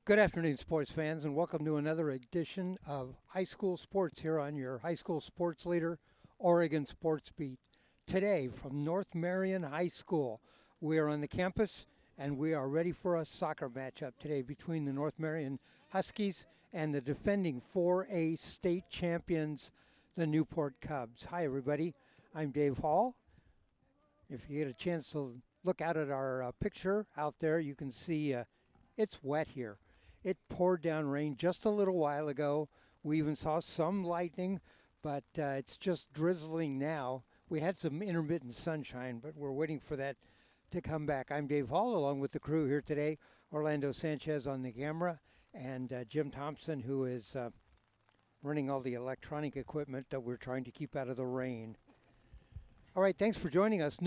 Good afternoon, sports fans, and welcome to another edition of High School Sports here on your High School Sports Leader, Oregon Sports Beat. Today, from North Marion High School, we are on the campus and we are ready for a soccer matchup today between the North Marion Huskies and the defending 4A state champions, the Newport Cubs. Hi, everybody. I'm Dave Hall. If you get a chance to look out at our picture out there, you can see it's wet here. It poured down rain just a little while ago. We even saw some lightning, but it's just drizzling now. We had some intermittent sunshine, but we're waiting for that to come back. I'm Dave Hall, along with the crew here today. Orlando Sanchez on the camera, and Jim Thompson, who is running all the electronic equipment that we're trying to keep out of the rain. All right, thanks for joining us.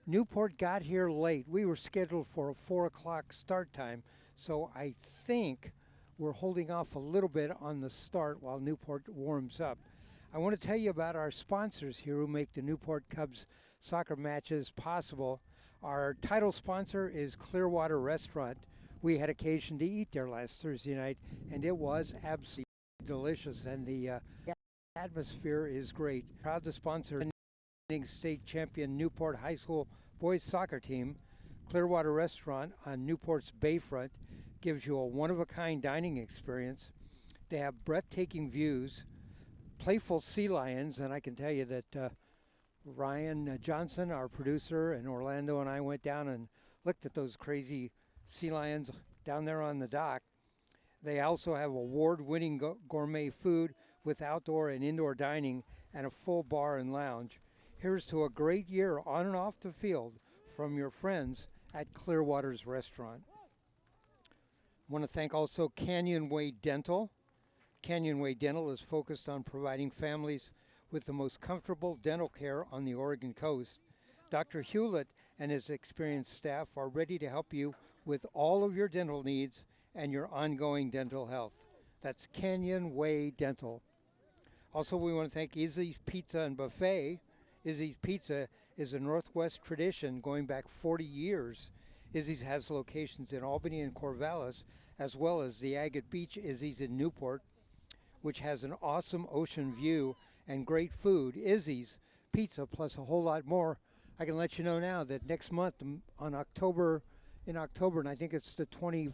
Newport got here late. We were scheduled for a 4 o'clock start time, so I think we're holding off a little bit on the start while Newport warms up. I want to tell you about our sponsors here who make the Newport Cubs soccer matches possible. Our title sponsor is Clearwater Restaurant. We had occasion to eat there last Thursday night, and it was absolutely delicious, and the atmosphere is great. Proud to sponsor state champion Newport High School boys soccer team. Clearwater Restaurant on Newport's Bayfront gives you a one-of-a-kind dining experience. They have breathtaking views, playful sea lions, and I can tell you that Ryan Johnson, our producer, and Orlando and I went down and looked at those crazy sea lions down there on the dock. They also have award-winning gourmet food with outdoor and indoor dining and a full bar and lounge. Here's to a great year on and off the field from your friends at Clearwater's Restaurant. Want to thank also Canyon Way Dental. Canyon Way Dental is focused on providing families with the most comfortable dental care on the Oregon coast. Dr. Hewlett and his experienced staff are ready to help you with all of your dental needs and your ongoing dental health. That's Canyon Way Dental. Also, we want to thank Izzy's Pizza and Buffet. Izzy's Pizza is a Northwest tradition going back 40 years. Izzy's has locations in Albany and Corvallis, as well as the Agate Beach Izzy's in Newport, which has an awesome ocean view and great food. Izzy's Pizza plus a whole lot more. I can let you know now that next month in October, and I think it's the 21st,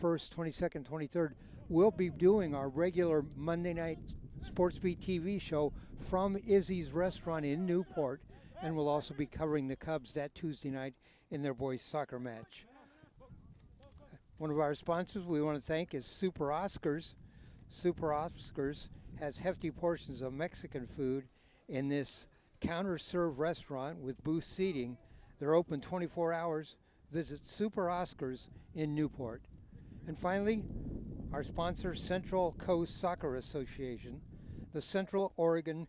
22nd, 23rd, we'll be doing our regular Monday night Sports Beat TV show from Izzy's Restaurant in Newport, and we'll also be covering the Cubs that Tuesday night in their boys soccer match. One of our sponsors we want to thank is Super Oscars. Super Oscars has hefty portions of Mexican food in this counter-serve restaurant with booth seating. They're open 24 hours. Visit Super Oscars in Newport. And finally, our sponsor, Central Coast Soccer Association. The Central Oregon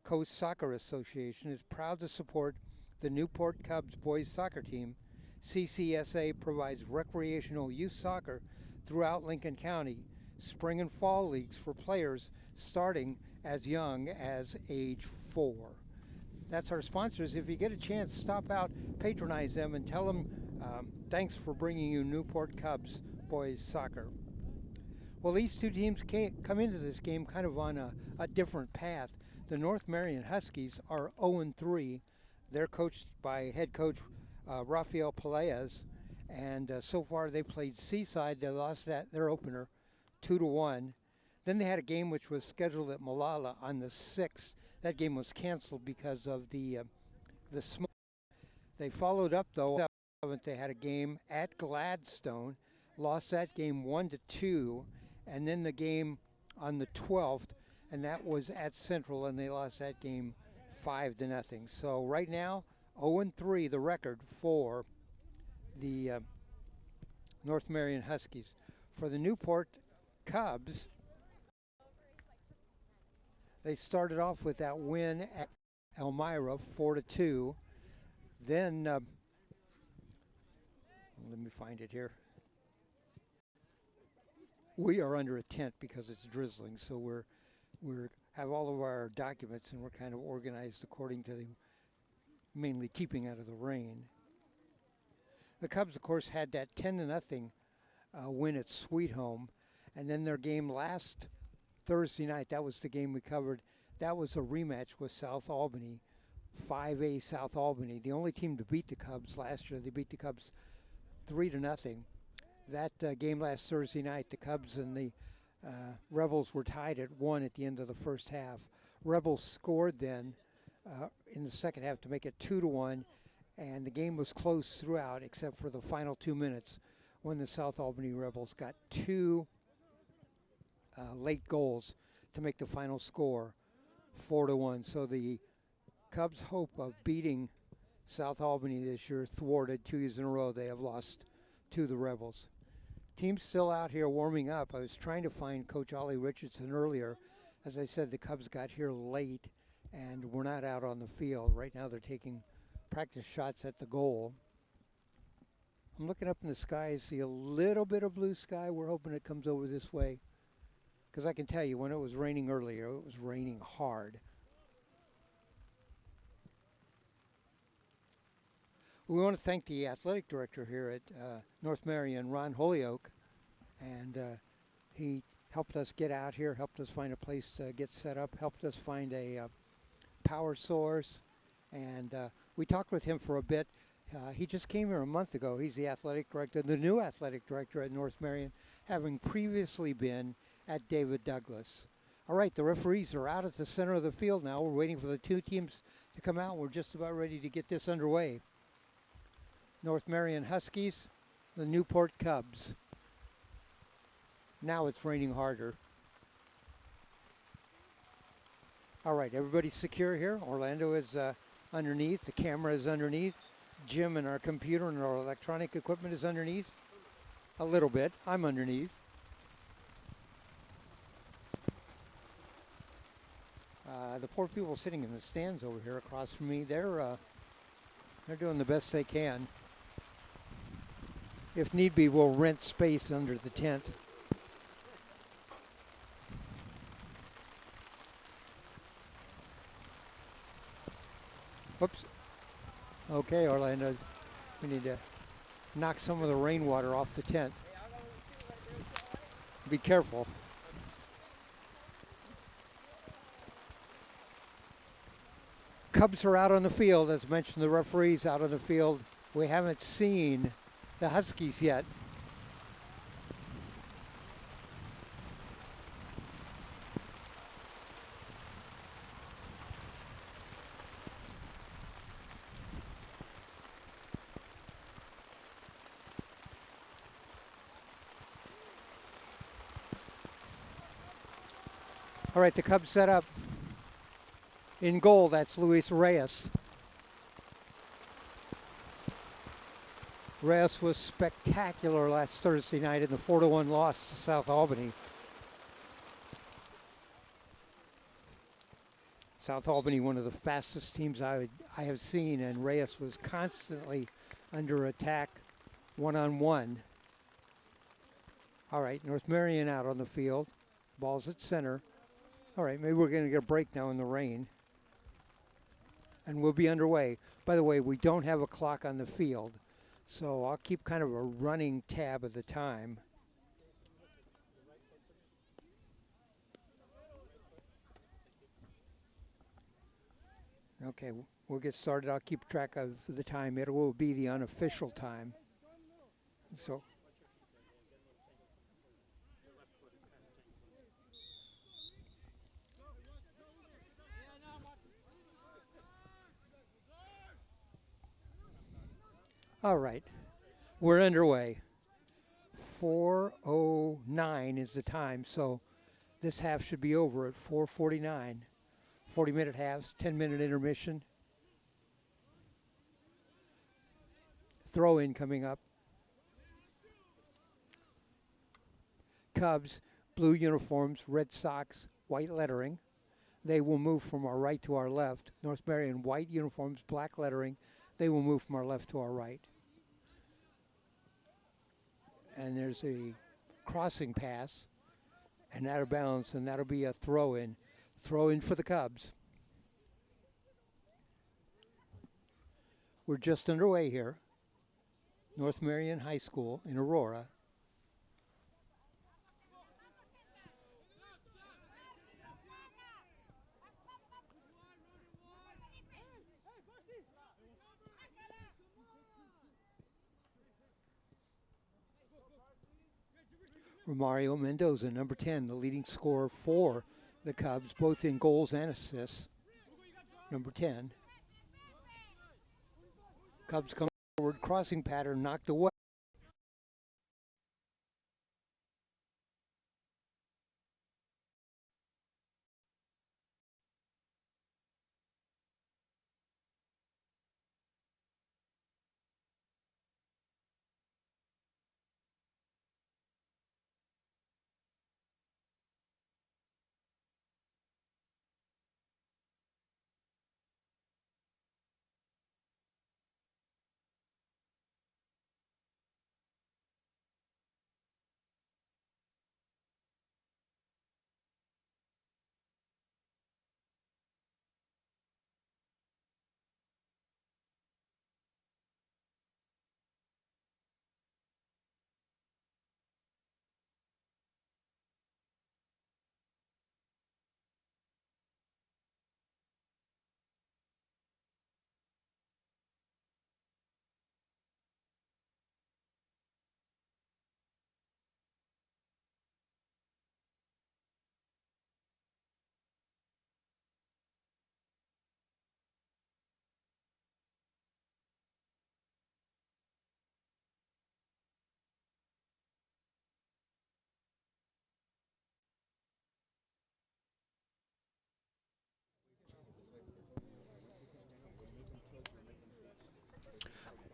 Coast Soccer Association is proud to support the Newport Cubs boys soccer team. CCSA provides recreational youth soccer throughout Lincoln County, spring and fall leagues for players starting as young as age 4. That's our sponsors. If you get a chance, stop out, patronize them, and tell them thanks for bringing you Newport Cubs boys soccer. Well, these two teams come into this game kind of on a different path. The North Marion Huskies are 0-3. They're coached by head coach Rafael Peleas, and so far they played Seaside. They lost their opener 2-1. Then they had a game which was scheduled at Molalla on the 6th. That game was canceled because of the smoke. They followed up, though. They had a game at Gladstone, lost that game 1-2, and then the game on the 12th, and that was at Central, and they lost that game 5-0. So right now, 0-3 the record for the North Marion Huskies. For the Newport Cubs, they started off with that win at Elmira, 4-2. Then, let me find it here. We are under a tent because it's drizzling, so we're have all of our documents and we're kind of organized according to the mainly keeping out of the rain. The Cubs, of course, had that 10-0 win at Sweet Home. And then their game last Thursday night, that was the game we covered. That was a rematch with South Albany, 5A South Albany. The only team to beat the Cubs last year. They beat the Cubs 3-0. That game last Thursday night, the Cubs and the Rebels were tied at 1 at the end of the first half. Rebels scored then in the second half to make it 2-1, and the game was close throughout except for the final 2 minutes when the South Albany Rebels got 2 late goals to make the final score 4-1. So the Cubs' hope of beating South Albany this year thwarted 2 years in a row. They have lost to the Rebels. Team's still out here warming up. I was trying to find Coach Ollie Richardson earlier. As I said, the Cubs got here late and we're not out on the field. Right now they're taking practice shots at the goal. I'm looking up in the sky, I see a little bit of blue sky. We're hoping it comes over this way. Because I can tell you, when it was raining earlier, it was raining hard. We want to thank the athletic director here at North Marion, Ron Holyoke, and he helped us get out here, helped us find a place to get set up, helped us find a power source, and we talked with him for a bit. He just came here a month ago. He's the athletic director, the new athletic director at North Marion, having previously been at David Douglas. All right, the referees are out at the center of the field now. We're waiting for the 2 teams to come out. We're just about ready to get this underway. North Marion Huskies, the Newport Cubs. Now it's raining harder. All right, everybody's secure here. Orlando is underneath. The camera is underneath. Jim and our computer and our electronic equipment is underneath. A little bit. I'm underneath. The poor people sitting in the stands over here across from me, they're doing the best they can. If need be, we'll rent space under the tent. Whoops. Okay, Orlando, we need to knock some of the rainwater off the tent. Be careful. Cubs are out on the field. As mentioned, the referee's out on the field. We haven't seen the Huskies yet. All right, the Cubs set up. In goal, that's Luis Reyes. Reyes was spectacular last Thursday night in the 4-1 loss to South Albany. South Albany, one of the fastest teams I have seen, and Reyes was constantly under attack one-on-one. All right, North Marion out on the field. Ball's at center. All right, maybe we're going to get a break now in the rain. And we'll be underway. By the way, we don't have a clock on the field, so I'll keep kind of a running tab of the time. Okay, we'll get started. I'll keep track of the time. It will be the unofficial time. So. All right, we're underway. 4:09 is the time, so this half should be over at 4:49. 40-minute halves, 10-minute intermission. Throw-in coming up. Cubs, blue uniforms, red socks, white lettering. They will move from our right to our left. North Marion, white uniforms, black lettering. They will move from our left to our right. And there's a crossing pass and out of bounds, and that'll be a throw-in. Throw-in for the Cubs. We're just underway here. North Marion High School in Aurora. Romario Mendoza, number 10, the leading scorer for the Cubs, both in goals and assists. Number 10. Cubs come forward, crossing pattern knocked away.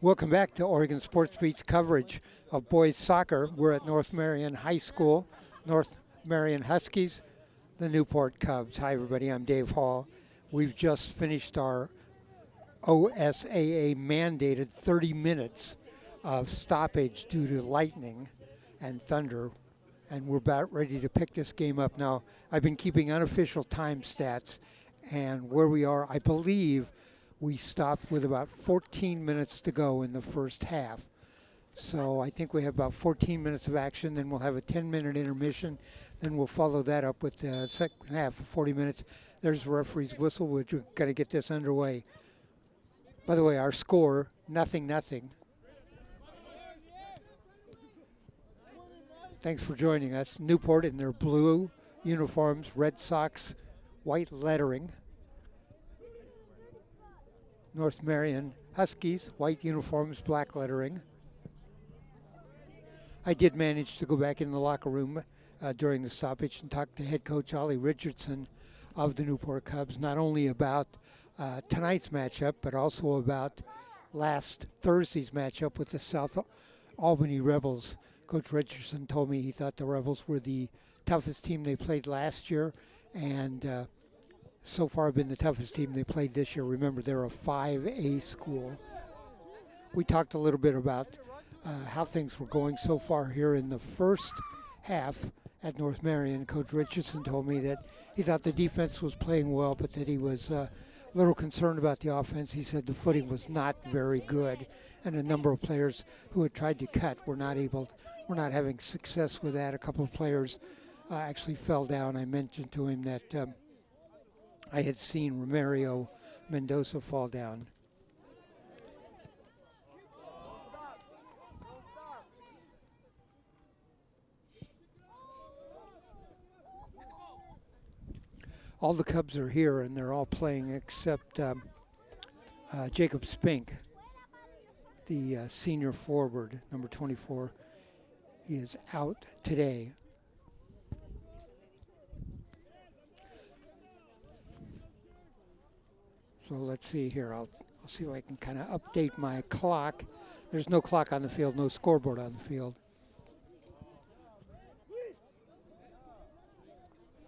Welcome back to Oregon Sports Beat's coverage of boys soccer. We're at North Marion High School, North Marion Huskies, the Newport Cubs. Hi everybody, I'm Dave Hall. We've just finished our OSAA mandated 30 minutes of stoppage due to lightning and thunder, and we're about ready to pick this game up. Now, I've been keeping unofficial time stats, and where we are, I believe we stopped with about 14 minutes to go in the first half. So I think we have about 14 minutes of action, then we'll have a 10-minute intermission, then we'll follow that up with the second half of 40 minutes. There's the referee's whistle. We're going to get this underway. By the way, our score, 0-0. Thanks for joining us. Newport in their blue uniforms, Red Sox, white lettering. North Marion Huskies, white uniforms, black lettering. I did manage to go back in the locker room during the stoppage and talk to head coach Ollie Richardson of the Newport Cubs, not only about tonight's matchup, but also about last Thursday's matchup with the South Albany Rebels. Coach Richardson told me he thought the Rebels were the toughest team they played last year, and so far been the toughest team they played this year. Remember, they're a 5A school. We talked a little bit about how things were going so far here in the first half at North Marion. Coach Richardson told me that he thought the defense was playing well, but that he was a little concerned about the offense. He said the footing was not very good, and a number of players who had tried to cut were not having success with that. A couple of players actually fell down. I mentioned to him that I had seen Romario Mendoza fall down. All the Cubs are here, and they're all playing except Jacob Spink, the senior forward, number 24. He is out today. So let's see here. I'll see if I can kind of update my clock. There's no clock on the field, no scoreboard on the field.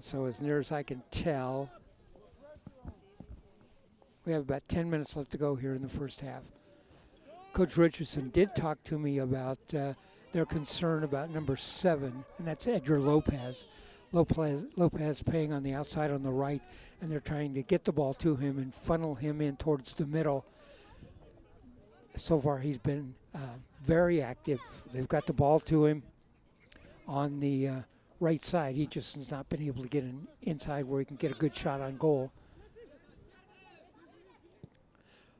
So as near as I can tell, we have about 10 minutes left to go here in the first half. Coach Richardson did talk to me about their concern about number 7, and that's Edgar Lopez. Lopez playing on the outside on the right, and they're trying to get the ball to him and funnel him in towards the middle. So far he's been very active. They've got the ball to him on the right side. He just has not been able to get inside where he can get a good shot on goal.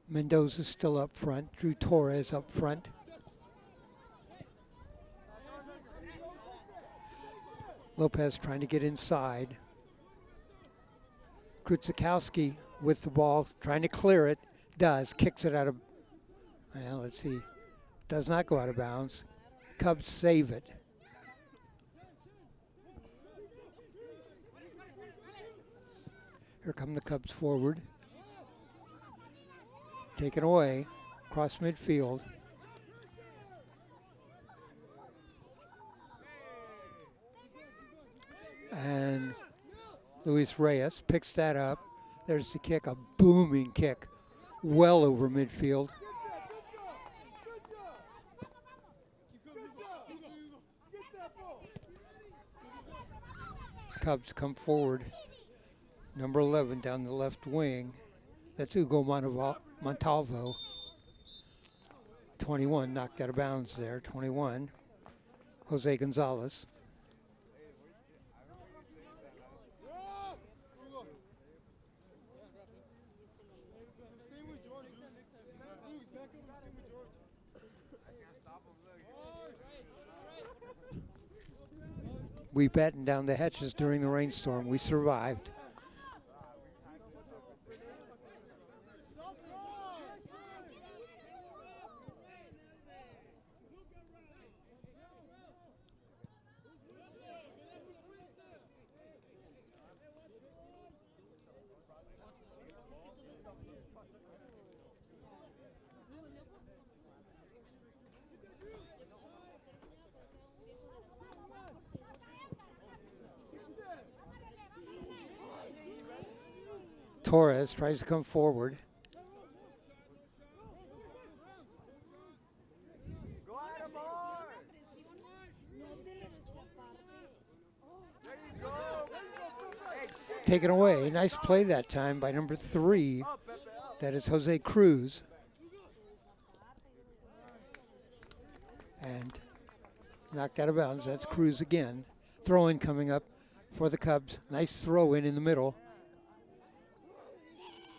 Mendoza's still up front. Drew Torres up front. Lopez trying to get inside. Krutzikowski with the ball, trying to clear it. Does. Kicks it out of, well, let's see. Does not go out of bounds. Cubs save it. Here come the Cubs forward. Taken away. Across midfield. And Luis Reyes picks that up. There's the kick, a booming kick, well over midfield. Cubs come forward. Number 11 down the left wing. That's Hugo Montalvo. 21 knocked out of bounds there. 21, Jose Gonzalez. We battened down the hatches during the rainstorm. We survived. Torres tries to come forward. Taken away. Nice play that time by number 3. That is Jose Cruz. And knocked out of bounds. That's Cruz again. Throw in coming up for the Cubs. Nice throw in the middle.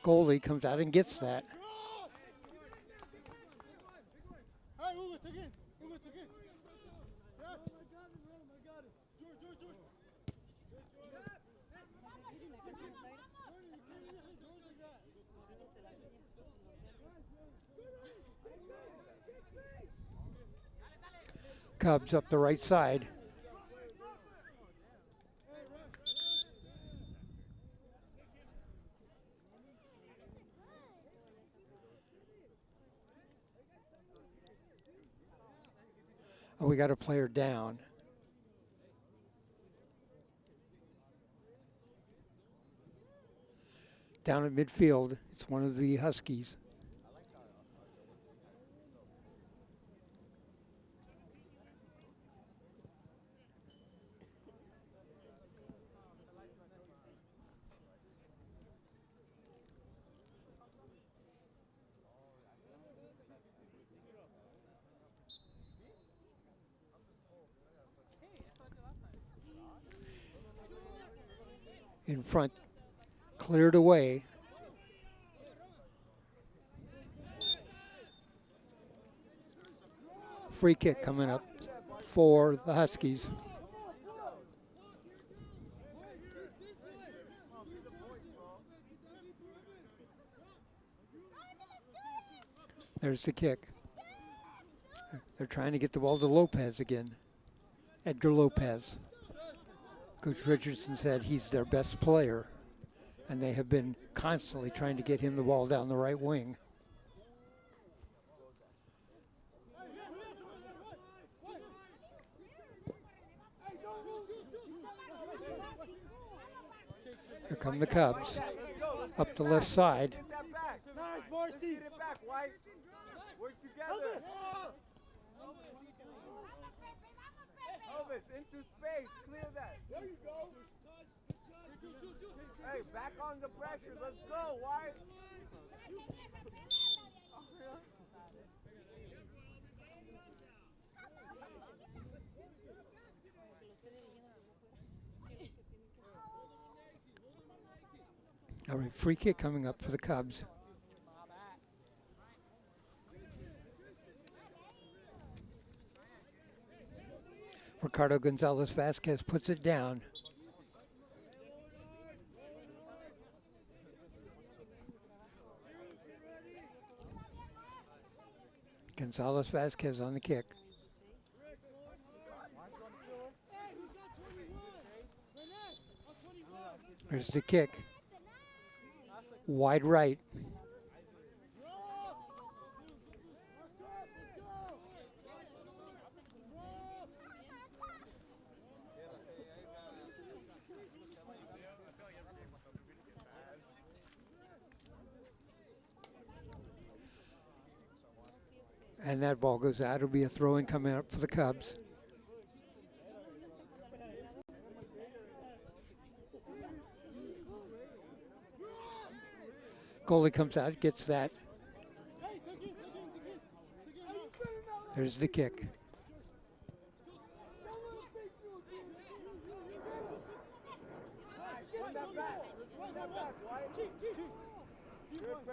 Goalie comes out and gets that. Cubs up the right side. Oh, we got a player down. Down at midfield, it's one of the Huskies. In front, cleared away. Free kick coming up for the Huskies. There's the kick. They're trying to get the ball to Lopez again. Edgar Lopez. Coach Richardson said he's their best player, and they have been constantly trying to get him the ball down the right wing. Here come the Cubs up the left side. Nice, Marcy. Get it back, White. Work together. Elvis, into space. Clear that. There you go. Hey, back on the pressure. Let's go, White. All right, free kick coming up for the Cubs. Ricardo Gonzalez Vasquez puts it down. Gonzalez Vasquez on the kick. There's the kick. Wide right. And that ball goes out. It'll be a throw-in coming up for the Cubs. Goalie comes out, gets that. There's the kick.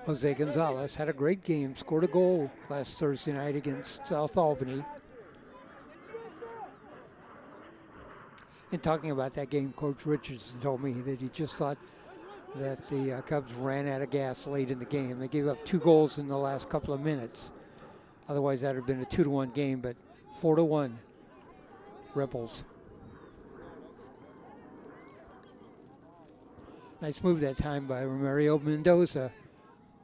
Jose Gonzalez had a great game, scored a goal last Thursday night against South Albany. In talking about that game, Coach Richardson told me that he just thought that the Cubs ran out of gas late in the game. They gave up 2 goals in the last couple of minutes. Otherwise, that would have been a 2-1 game, but 4-1 Rebels. Nice move that time by Mario Mendoza.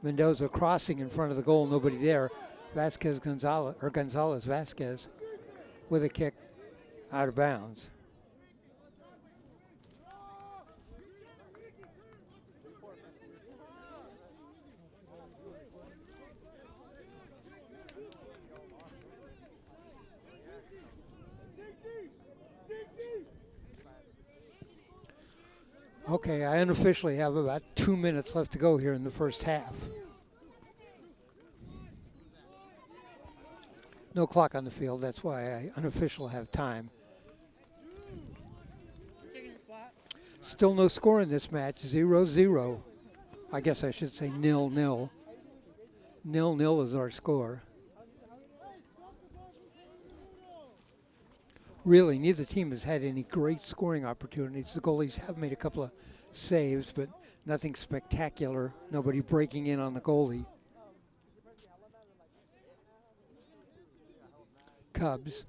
Mendoza crossing in front of the goal, nobody there. Gonzalez Vasquez with a kick out of bounds. Okay, I unofficially have about 2 minutes left to go here in the first half. No clock on the field, that's why I unofficially have time. Still no score in this match, 0-0. I guess I should say 0-0. 0-0 is our score. Really, neither team has had any great scoring opportunities. The goalies have made a couple of saves, but nothing spectacular. Nobody breaking in on the goalie. Cubs.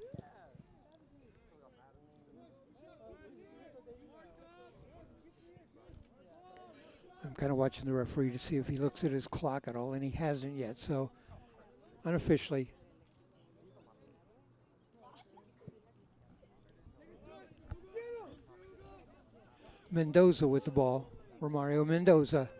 I'm kind of watching the referee to see if he looks at his clock at all, and he hasn't yet, so unofficially. Mendoza with the ball. Romario Mendoza.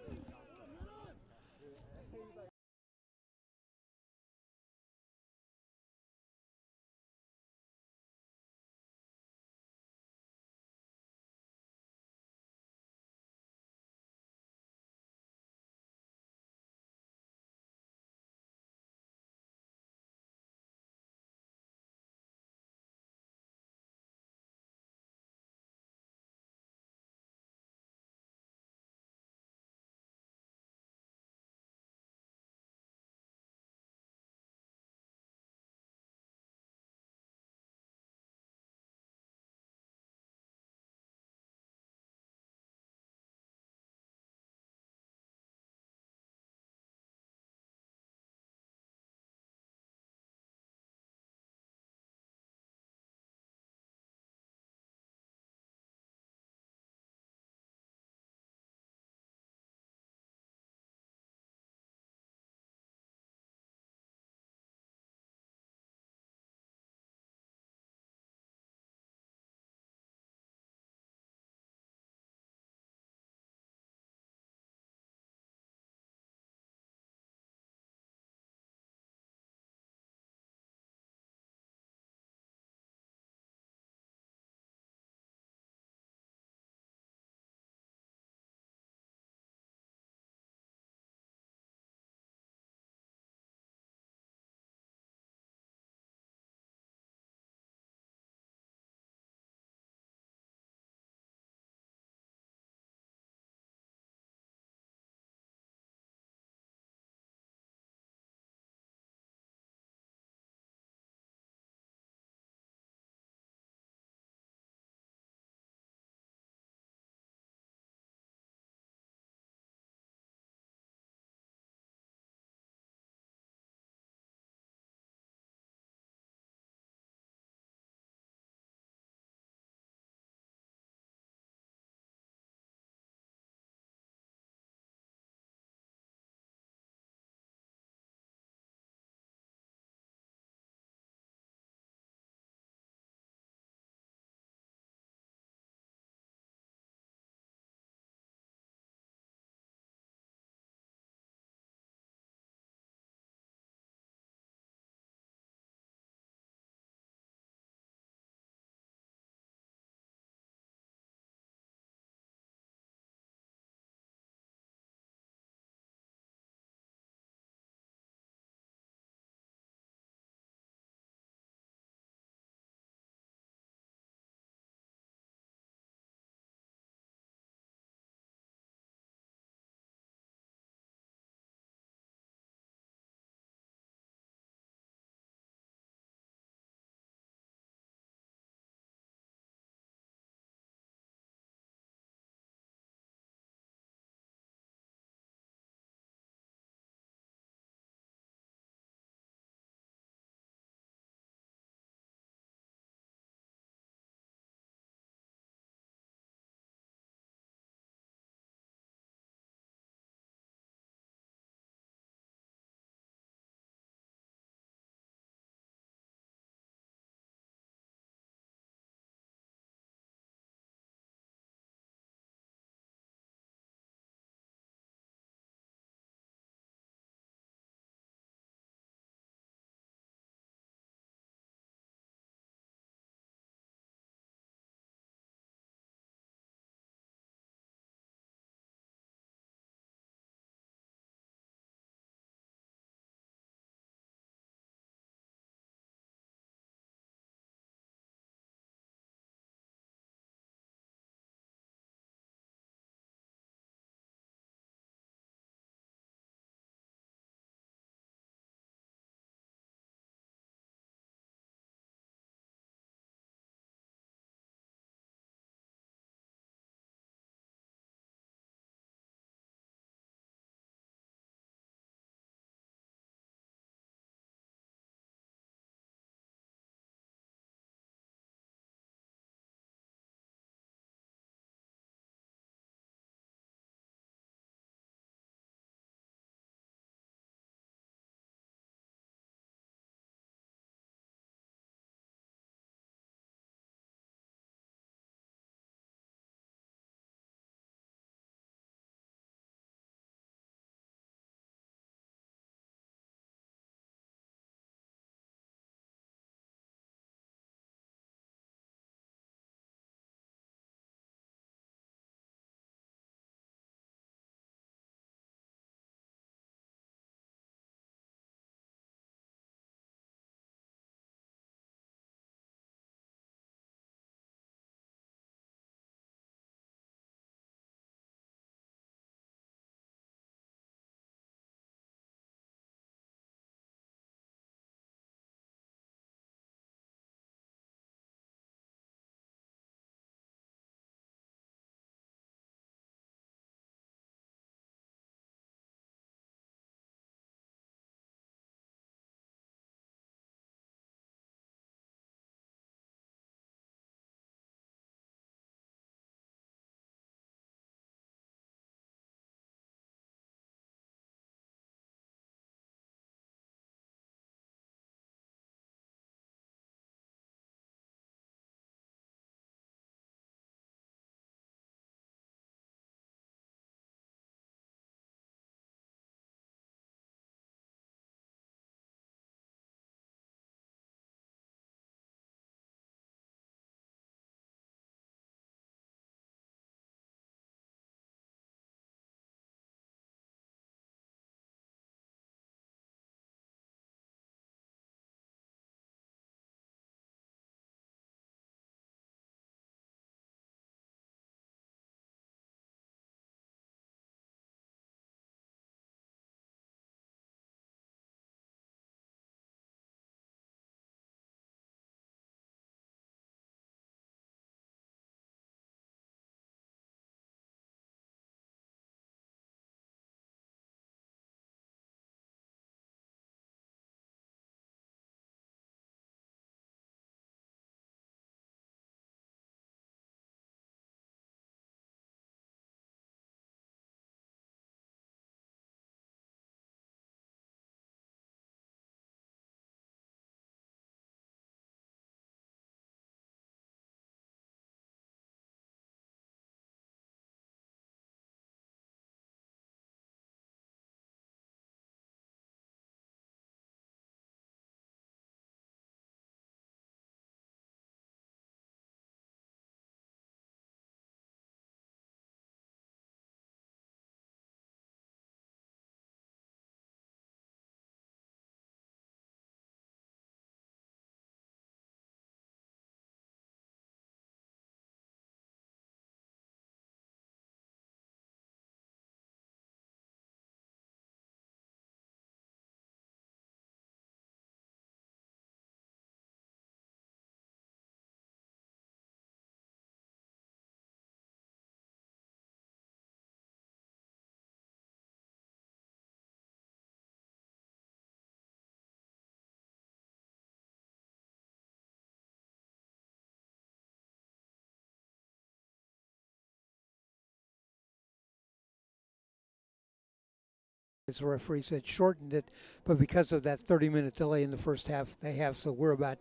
The referee said shortened it, but because of that 30-minute delay in the first half, they have, so we're about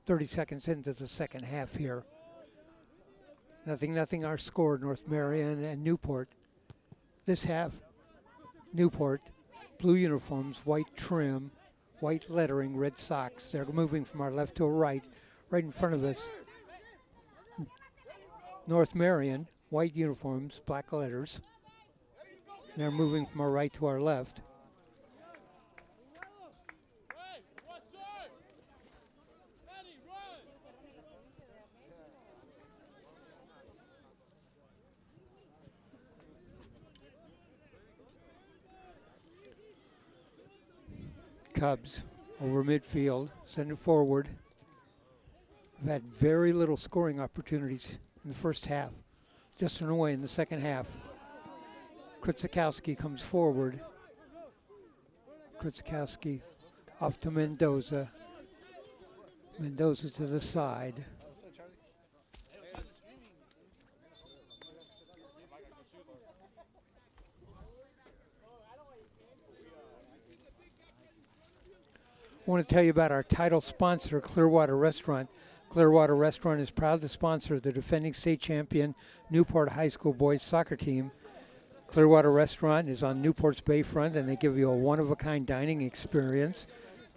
30 seconds into the second half here. 0-0 our score, North Marion and Newport. This half, Newport, blue uniforms, white trim, white lettering, red socks. They're moving from our left to our right in front of us. North Marion, white uniforms, black letters. They're moving from our right to our left. Cubs over midfield, send it forward. We've had very little scoring opportunities in the first half. Just an away in the second half. Krutzikowski comes forward. Krutzikowski off to Mendoza. Mendoza to the side. I want to tell you about our title sponsor, Clearwater Restaurant. Clearwater Restaurant is proud to sponsor the defending state champion Newport High School boys soccer team. Clearwater Restaurant is on Newport's Bayfront, and they give you a one-of-a-kind dining experience,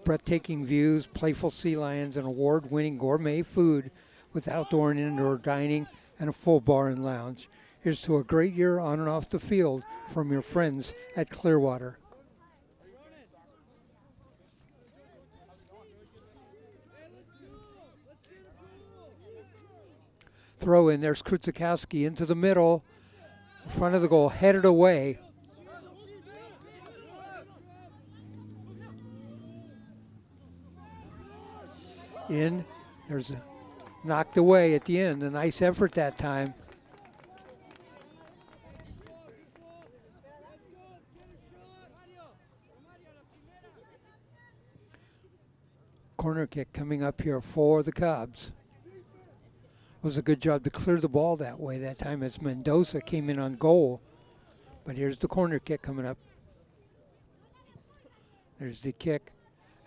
breathtaking views, playful sea lions, and award-winning gourmet food with outdoor and indoor dining and a full bar and lounge. Here's to a great year on and off the field from your friends at Clearwater. Throw in, there's Krutzikowski into the middle, in front of the goal, headed away. In, there's a knocked away at the end, a nice effort that time. Corner kick coming up here for the Cubs. It was a good job to clear the ball that way that time as Mendoza came in on goal. But here's the corner kick coming up. There's the kick.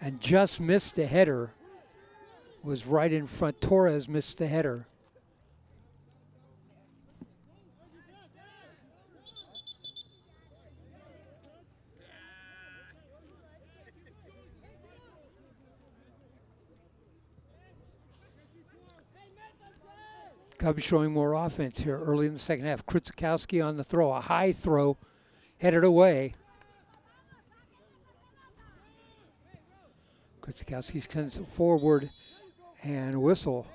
And just missed the header. Was right in front. Torres missed the header. Cubs showing more offense here early in the second half. Krutzikowski on the throw, a high throw, headed away. Krutzikowski sends it forward and whistle.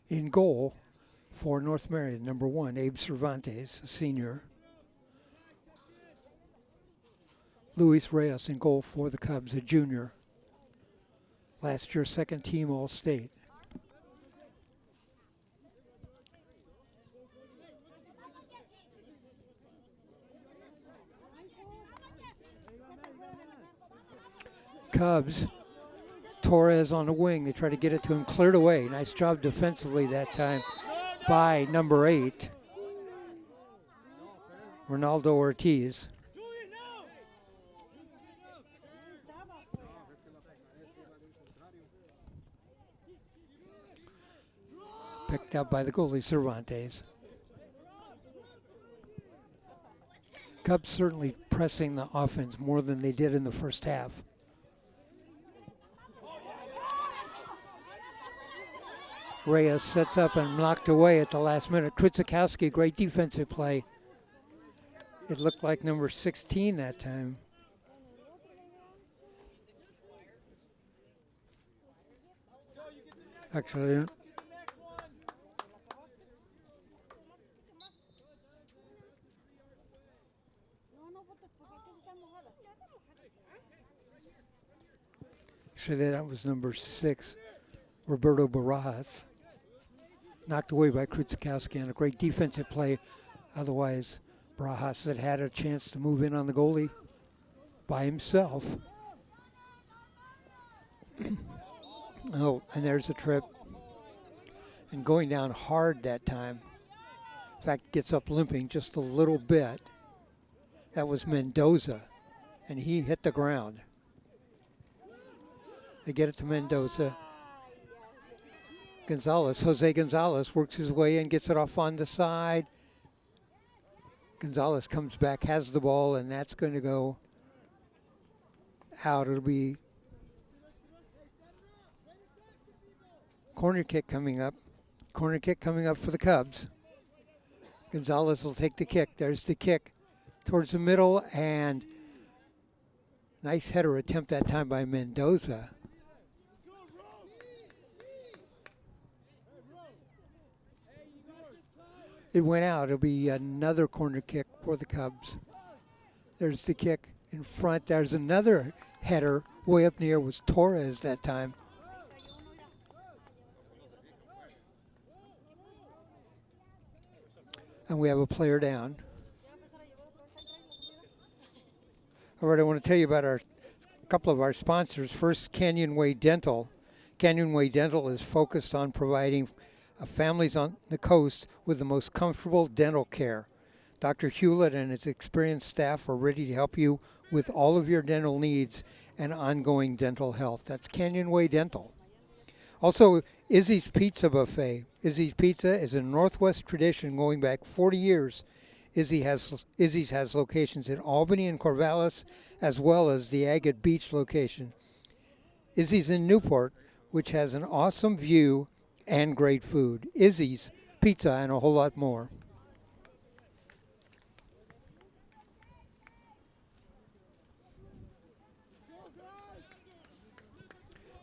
In goal for North Marion, number 1, Abe Cervantes, a senior. Luis Reyes in goal for the Cubs, a junior. Last year, second team All-State. Cubs. Torres on the wing. They try to get it to him, cleared away. Nice job defensively that time by number 8, Ronaldo Ortiz. Picked up by the goalie Cervantes. Cubs certainly pressing the offense more than they did in the first half. Reyes sets up and knocked away at the last minute. Krutzikowski, great defensive play. It looked like number 16 that time. Actually, that was number 6, Roberto Barajas. knocked away by Krutzikowski on a great defensive play. Otherwise, Brajas had had a chance to move in on the goalie by himself. Oh, and there's a trip. And going down hard that time. In fact, gets up limping just a little bit. That was Mendoza, and he hit the ground. They get it to Mendoza. Jose Gonzalez works his way in, gets it off on the side. Gonzalez comes back, has the ball, and that's going to go out. It'll be corner kick coming up. Corner kick coming up for the Cubs. Gonzalez will take the kick. There's the kick towards the middle, and nice header attempt that time by Mendoza. It went out. It'll be another corner kick for the Cubs. There's the kick in front. There's another header way up near was Torres that time. And we have a player down. All right, I want to tell you about a couple of our sponsors. First, Canyon Way Dental. Canyon Way Dental is focused on providing families on the coast with the most comfortable dental care. Dr. Hewlett and his experienced staff are ready to help you with all of your dental needs and ongoing dental health. That's Canyon Way Dental. Also, Izzy's Pizza Buffet. Izzy's Pizza is a Northwest tradition going back 40 years. Izzy's has locations in Albany and Corvallis, as well as the Agate Beach location. Izzy's in Newport, which has an awesome view and great food. Izzy's Pizza and a whole lot more.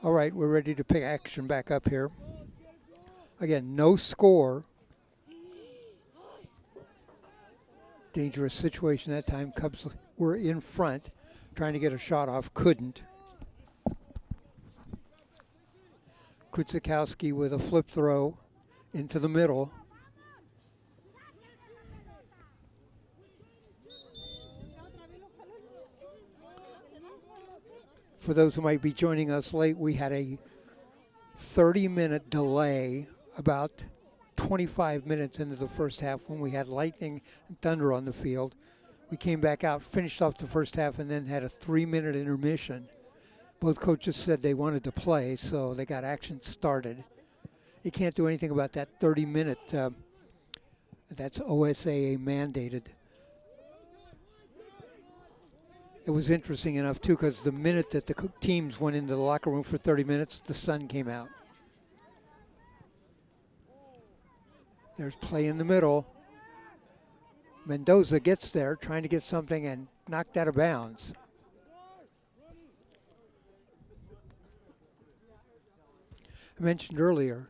All right, we're ready to pick action back up here. Again, no score. Dangerous situation that time. Cubs were in front, trying to get a shot off, couldn't. Krutzikowski with a flip throw into the middle. For those who might be joining us late, we had a 30-minute delay, about 25 minutes into the first half when we had lightning and thunder on the field. We came back out, finished off the first half, and then had a 3-minute intermission. Both coaches said they wanted to play, so they got action started. You can't do anything about that 30-minute. That's OSAA mandated. It was interesting enough, too, because the minute that the teams went into the locker room for 30 minutes, the sun came out. There's play in the middle. Mendoza gets there, trying to get something, and knocked out of bounds. I mentioned earlier,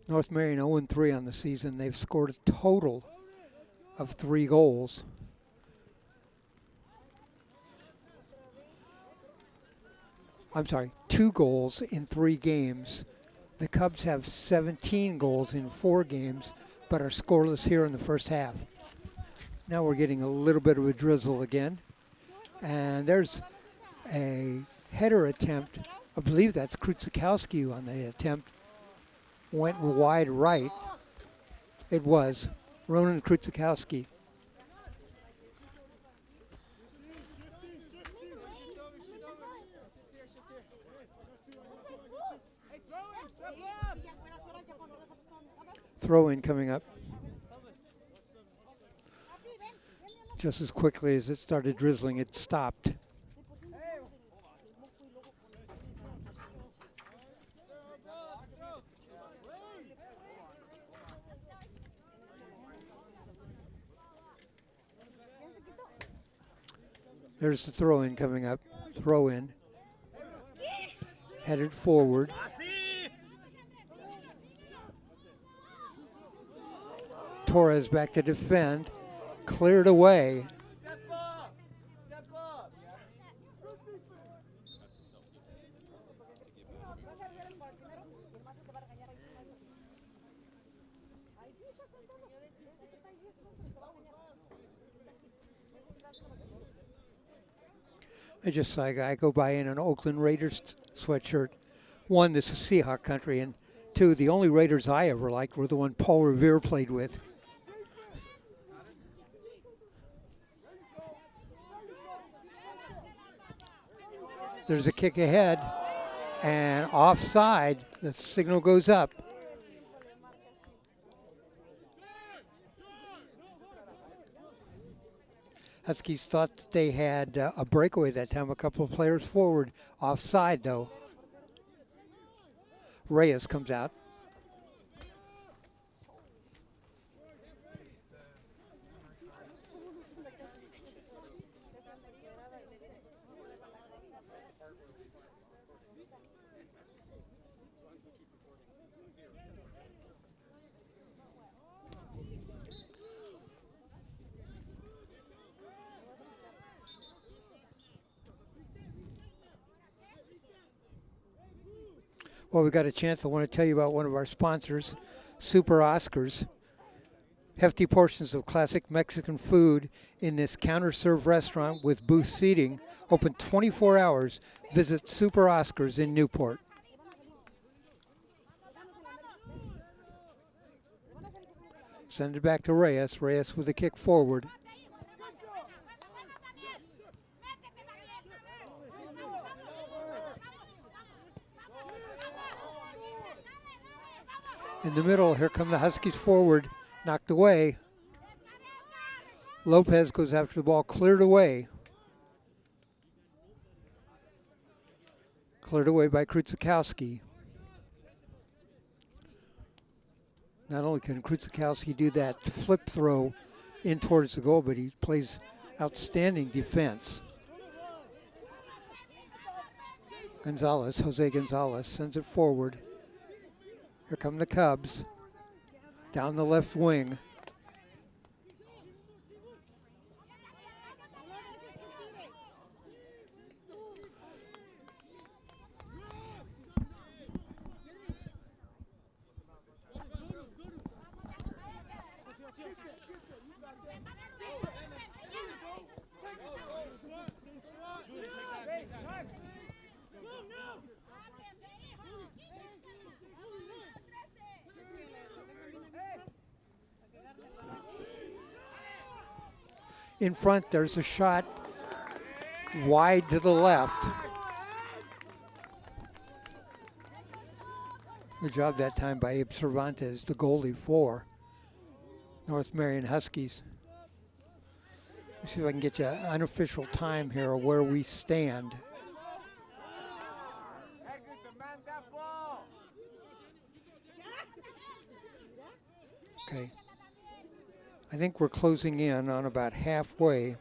North Marion 0-3 on the season. They've scored a total of 3 goals. I'm sorry, 2 goals in 3 games. The Cubs have 17 goals in 4 games, but are scoreless here in the first half. Now we're getting a little bit of a drizzle again. And there's a header attempt. I believe that's Krutzikowski on the attempt. Went wide right. It was Ronan Krutzikowski. Throw in coming up. Just as quickly as it started drizzling, it stopped. There's the throw in coming up. Throw in. Headed forward. Torres back to defend. Cleared away. Step up! Step up! I just saw a guy go by in an Oakland Raiders sweatshirt. One, this is Seahawk country, and two, the only Raiders I ever liked were the one Paul Revere played with. There's a kick ahead, and offside, the signal goes up. Huskies thought that they had a breakaway that time, a couple of players forward. Offside, though. Reyes comes out. Well, we got a chance. I want to tell you about one of our sponsors, Super Oscars. Hefty portions of classic Mexican food in this counter-serve restaurant with booth seating. Open 24 hours. Visit Super Oscars in Newport. Send it back to Reyes. Reyes with a kick forward. In the middle, here come the Huskies forward, knocked away. Lopez goes after the ball, cleared away. Cleared away by Krutzikowski. Not only can Krutzikowski do that flip throw in towards the goal, but he plays outstanding defense. Jose Gonzalez sends it forward. Here come the Cubs, down the left wing. In front, there's a shot wide to the left. Good job that time by Abe Cervantes, the goalie for North Marion Huskies. Let's see if I can get you an unofficial time here of where we stand. Okay. I think we're closing in on about halfway.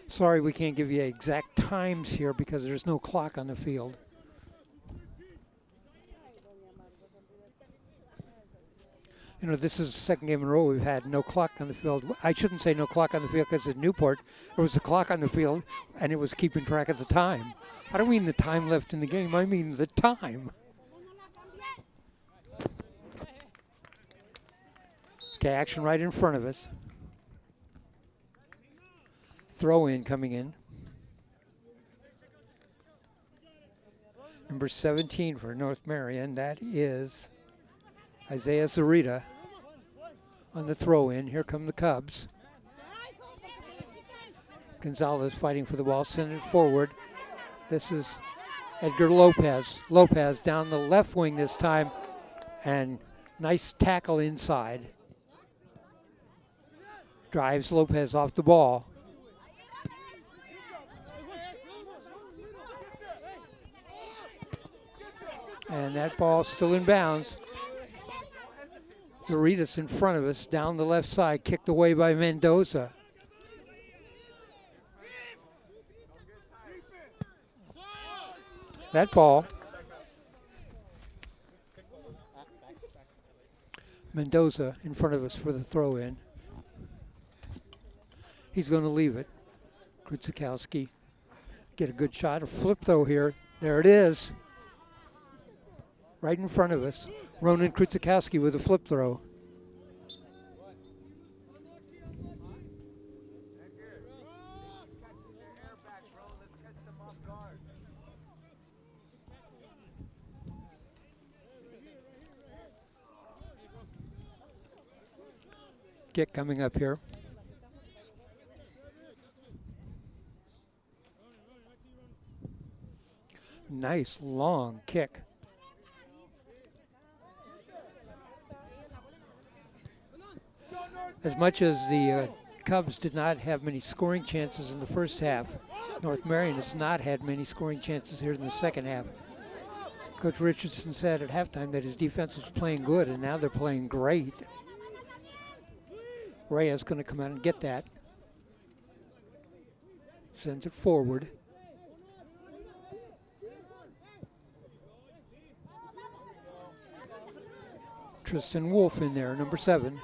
Sorry, we can't give you exact times here because there's no clock on the field. You know, this is the second game in a row we've had no clock on the field. I shouldn't say no clock on the field because at Newport there was a clock on the field and it was keeping track of the time. I don't mean the time left in the game, I mean the time. Okay, action right in front of us. Throw in coming in. Number 17 for North Marion, that is Isaiah Zarita on the throw in. Here come the Cubs. Gonzalez fighting for the ball, send it forward. This is Edgar Lopez. Lopez down the left wing this time, and nice tackle inside. Drives Lopez off the ball. And that ball still in bounds. Zaritas in front of us, down the left side, kicked away by Mendoza. That ball. Mendoza in front of us for the throw in. He's going to leave it. Krutzikowski get a good shot, a flip throw here. There it is. Right in front of us. Ronan Krutzikowski with a flip throw. Kick coming up here. Nice long kick. As much as the Cubs did not have many scoring chances in the first half, North Marion has not had many scoring chances here in the second half. Coach Richardson said at halftime that his defense was playing good, and now they're playing great. Reyes going to come out and get that. Sends it forward. Tristan Wolf in there, number 7.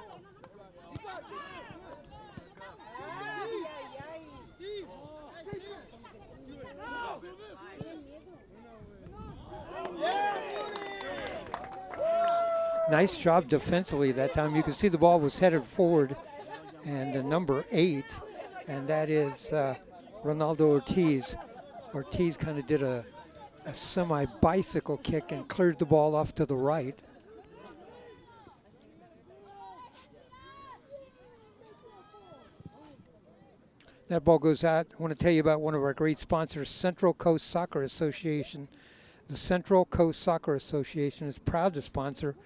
Nice job defensively that time. You can see the ball was headed forward, and number 8, and that is Ronaldo Ortiz. Ortiz kind of did a semi-bicycle kick and cleared the ball off to the right. That ball goes out. I want to tell you about one of our great sponsors, Central Coast Soccer Association. The Central Coast Soccer Association is proud to sponsor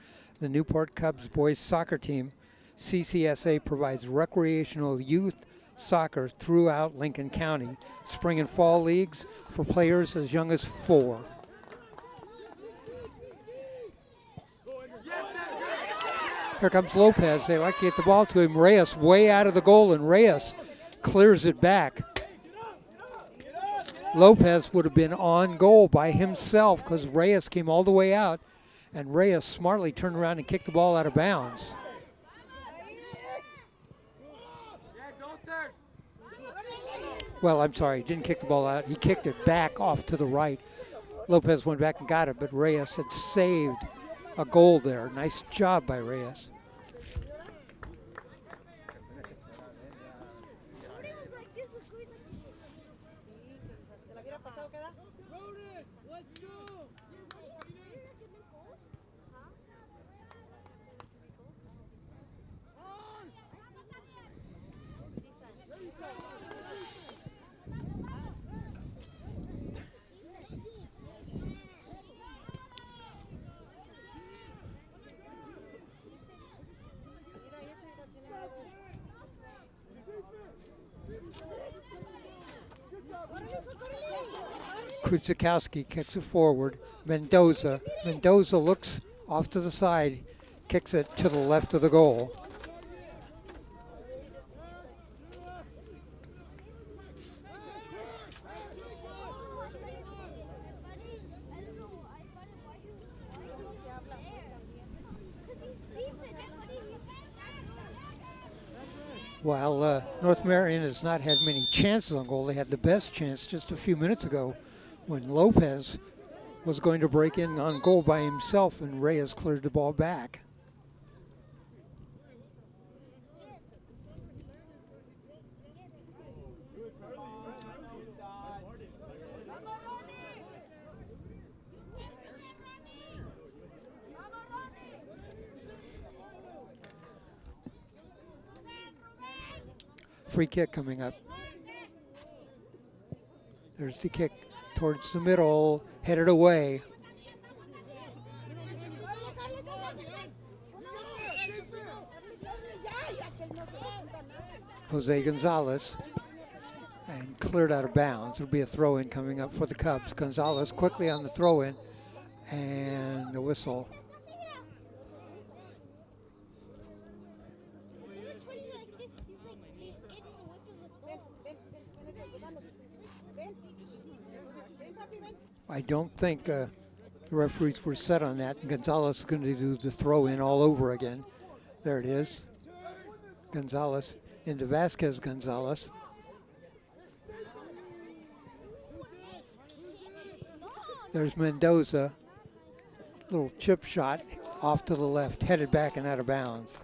the Newport Cubs boys soccer team. CCSA provides recreational youth soccer throughout Lincoln County, spring and fall leagues for players as young as 4. Here comes Lopez. They like to get the ball to him. Reyes way out of the goal, and Reyes clears it back. Lopez would have been on goal by himself because Reyes came all the way out, and Reyes smartly turned around and kicked the ball out of bounds. Well, I'm sorry, he didn't kick the ball out. He kicked it back off to the right. Lopez went back and got it, but Reyes had saved a goal there. Nice job by Reyes. Krutzikowski kicks it forward. Mendoza looks off to the side, kicks it to the left of the goal. While North Marion has not had many chances on goal, they had the best chance just a few minutes ago when Lopez was going to break in on goal by himself, and Reyes cleared the ball back. Free kick coming up. There's the kick towards the middle, headed away. Jose Gonzalez, and cleared out of bounds. It'll be a throw-in coming up for the Cubs. Gonzalez quickly on the throw-in, and the whistle. I don't think the referees were set on that. Gonzalez is going to do the throw-in all over again. There it is. Gonzalez into Vasquez Gonzalez. There's Mendoza. Little chip shot off to the left, headed back and out of bounds.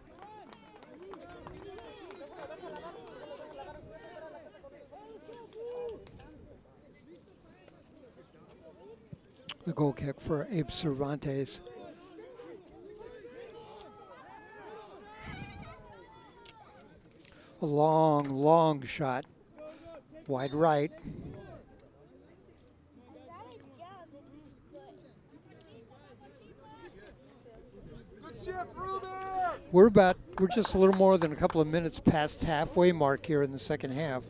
The goal kick for Abe Cervantes. A long, long shot. Wide right. We're just a little more than a couple of minutes past halfway mark here in the second half.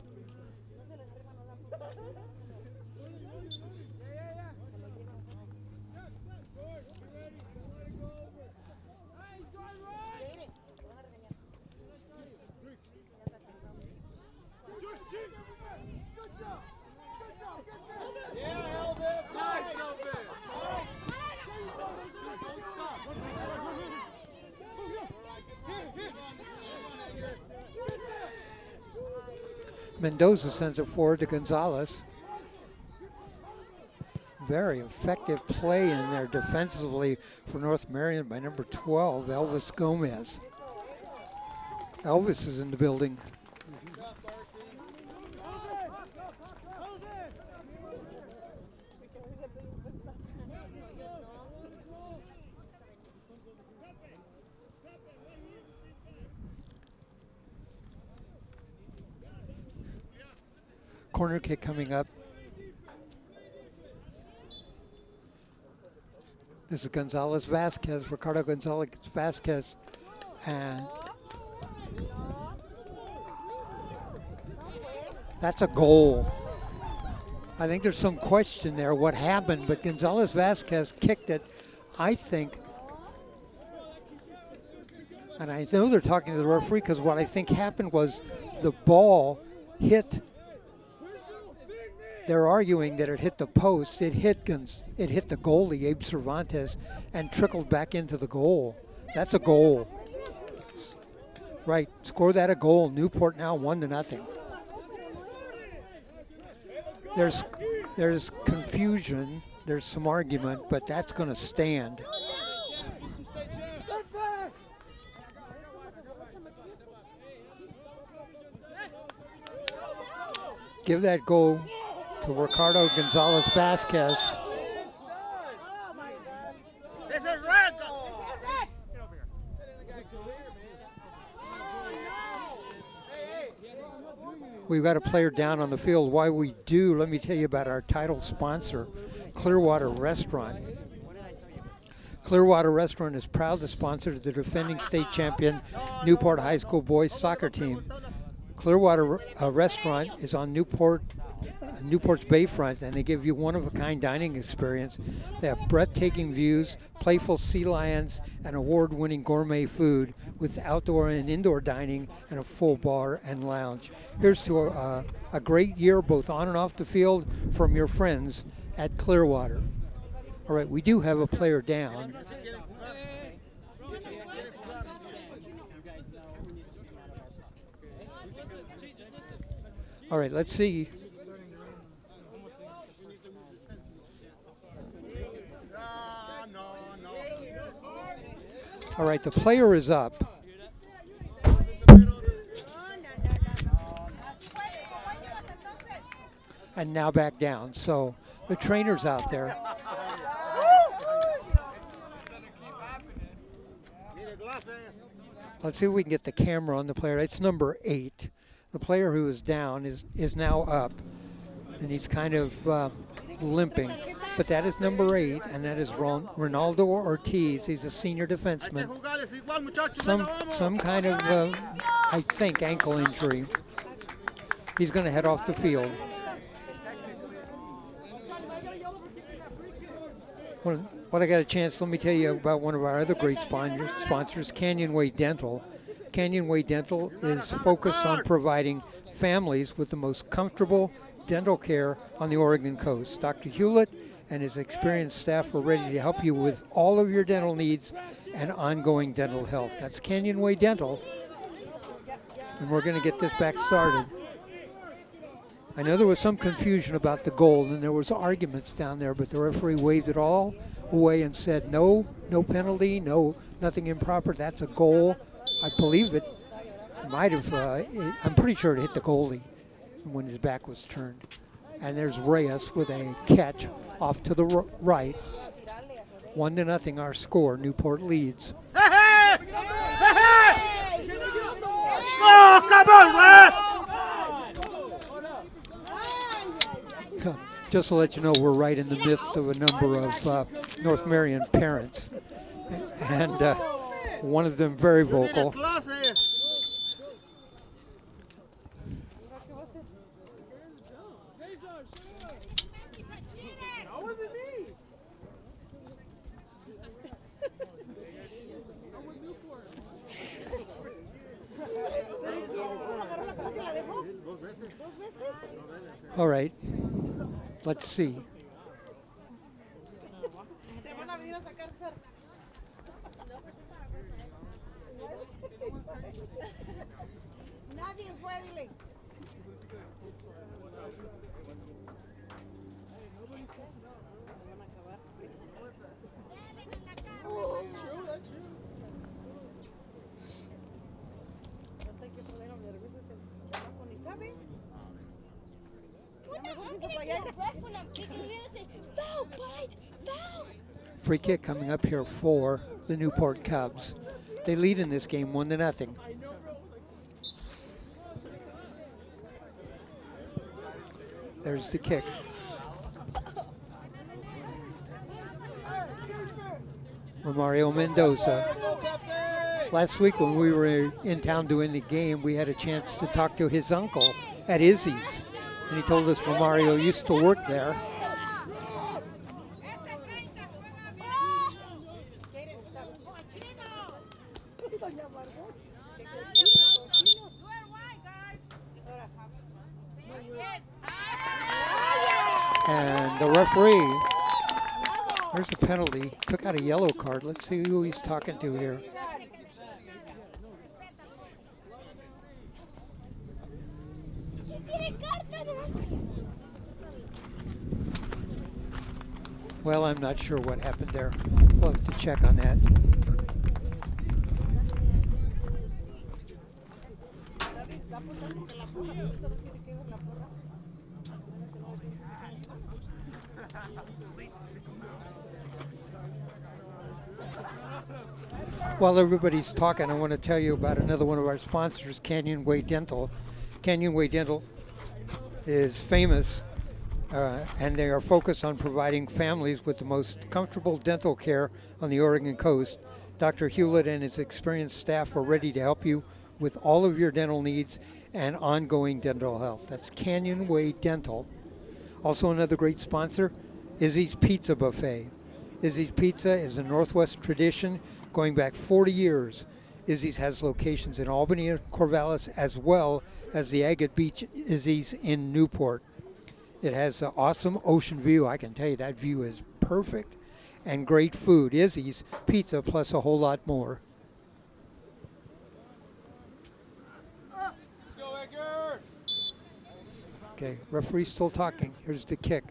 Mendoza sends it forward to Gonzalez. Very effective play in there defensively for North Marion by number 12, Elvis Gomez. Elvis is in the building. Corner kick coming up. This is Gonzalez Vasquez, Ricardo Gonzalez Vasquez, and that's a goal. I think there's some question there what happened, but Gonzalez Vasquez kicked it, I think, and I know they're talking to the referee because what I think happened was the ball hit. They're arguing that it hit the post. It hit the goalie, Abe Cervantes, and trickled back into the goal. That's a goal. Right, score that a goal. Newport now 1-0. There's confusion. There's some argument, but that's going to stand. Give that goal to Ricardo Gonzalez Vasquez. This is red. We've got a player down on the field. Why we do, let me tell you about our title sponsor, Clearwater Restaurant. Clearwater Restaurant is proud to sponsor the defending state champion Newport High School boys soccer team. Clearwater Restaurant is on Newport's bayfront, and they give you one-of-a-kind dining experience. They have breathtaking views, playful sea lions, and award-winning gourmet food with outdoor and indoor dining and a full bar and lounge. Here's to a great year both on and off the field from your friends at Clearwater. All right, we do have a player down. All right, let's see. All right, the player is up. And now back down. So the trainer's out there. Let's see if we can get the camera on the player. It's number 8. The player who is down is now up, and he's kind of limping. But that is number 8, and that is Ronaldo Ortiz. He's a senior defenseman. Some kind of, I think, ankle injury. He's going to head off the field. What I got a chance, let me tell you about one of our other great sponsors, Canyon Way Dental. Canyon Way Dental is focused on providing families with the most comfortable dental care on the Oregon coast. Dr. Hewlett and his experienced staff are ready to help you with all of your dental needs and ongoing dental health. That's Canyon Way Dental. And we're going to get this back started. I know there was some confusion about the goal, and there was arguments down there, but the referee waved it all away and said, no penalty, nothing improper. That's a goal. I believe it might have, I'm pretty sure it hit the goalie when his back was turned. And there's Reyes with a catch off to the right. 1-0 our score. Newport leads. Oh, come on, Wes! Just to let you know, we're right in the midst of a number of North Marion parents. And one of them very vocal. All right, let's see. Free kick coming up here for the Newport Cubs. They lead in this game 1-0. There's the kick. Romario Mendoza. Last week when we were in town doing the game, we had a chance to talk to his uncle at Izzy's. And he told us Romario used to work there. And the referee, there's the penalty, took out a yellow card. Let's see who he's talking to here. Well, I'm not sure what happened there. We'll have to check on that. While everybody's talking, I want to tell you about another one of our sponsors, Canyon Way Dental. Canyon Way Dental is famous and they are focused on providing families with the most comfortable dental care on the Oregon coast. Dr. Hewlett and his experienced staff are ready to help you with all of your dental needs and ongoing dental health. That's Canyon Way Dental. Also another great sponsor, Izzy's Pizza Buffet. Izzy's Pizza is a Northwest tradition going back 40 years. Izzy's has locations in Albany and Corvallis, as well as the Agate Beach Izzy's in Newport. It has an awesome ocean view. I can tell you that view is perfect. And great food. Izzy's Pizza plus a whole lot more. Let's go, Edgar! Okay, referee still talking. Here's the kick.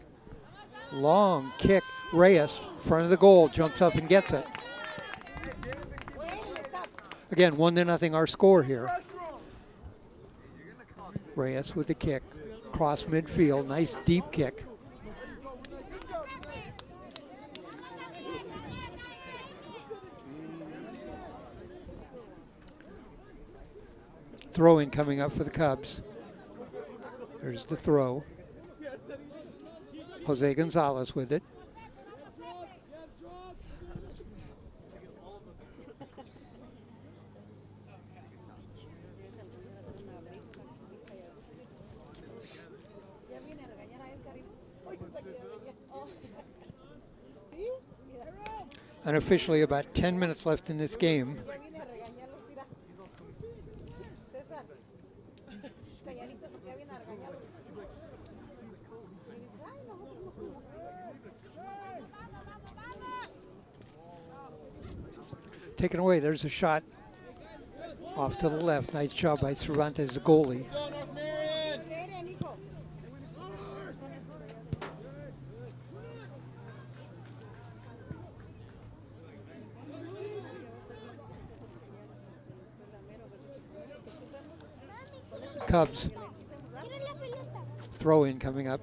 Long kick. Reyes, front of the goal, jumps up and gets it. Again, 1-0 our score here. Reyes with the kick. Cross midfield, nice deep kick. Throw-in coming up for the Cubs. There's the throw. Jose Gonzalez with it. Unofficially, about 10 minutes left in this game. Taken away, there's a shot off to the left. Nice job by Cervantes, the goalie. Cubs. Throw in coming up.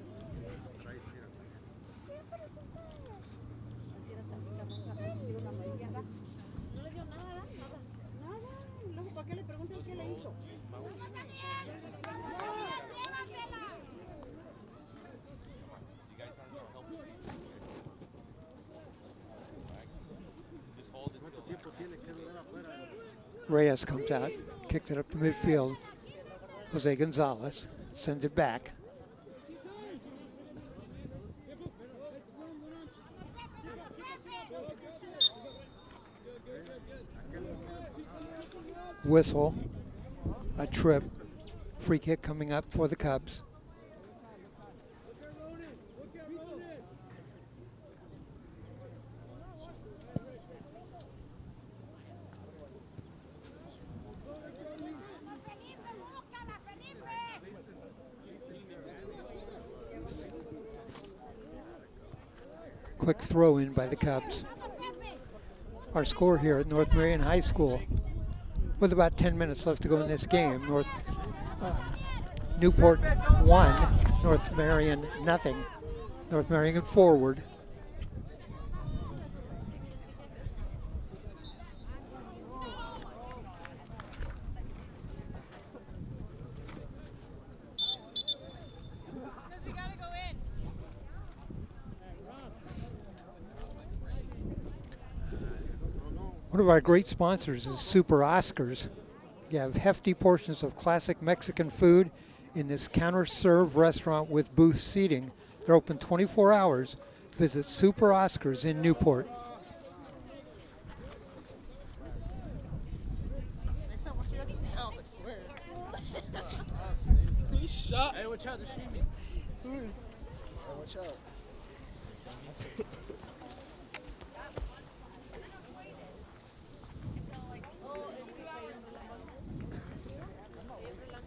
Reyes comes out, kicks it up to midfield. Jose Gonzalez sends it back. Whistle, a trip, free kick coming up for the Cubs. Quick throw in by the Cubs. Our score here at North Marion High School, with about 10 minutes left to go in this game. Newport 1, North Marion nothing. North Marion forward. One of our great sponsors is Super Oscars. You have hefty portions of classic Mexican food in this counter-serve restaurant with booth seating. They're open 24 hours. Visit Super Oscars in Newport. Hey, watch out, they're streaming. Hey, watch out.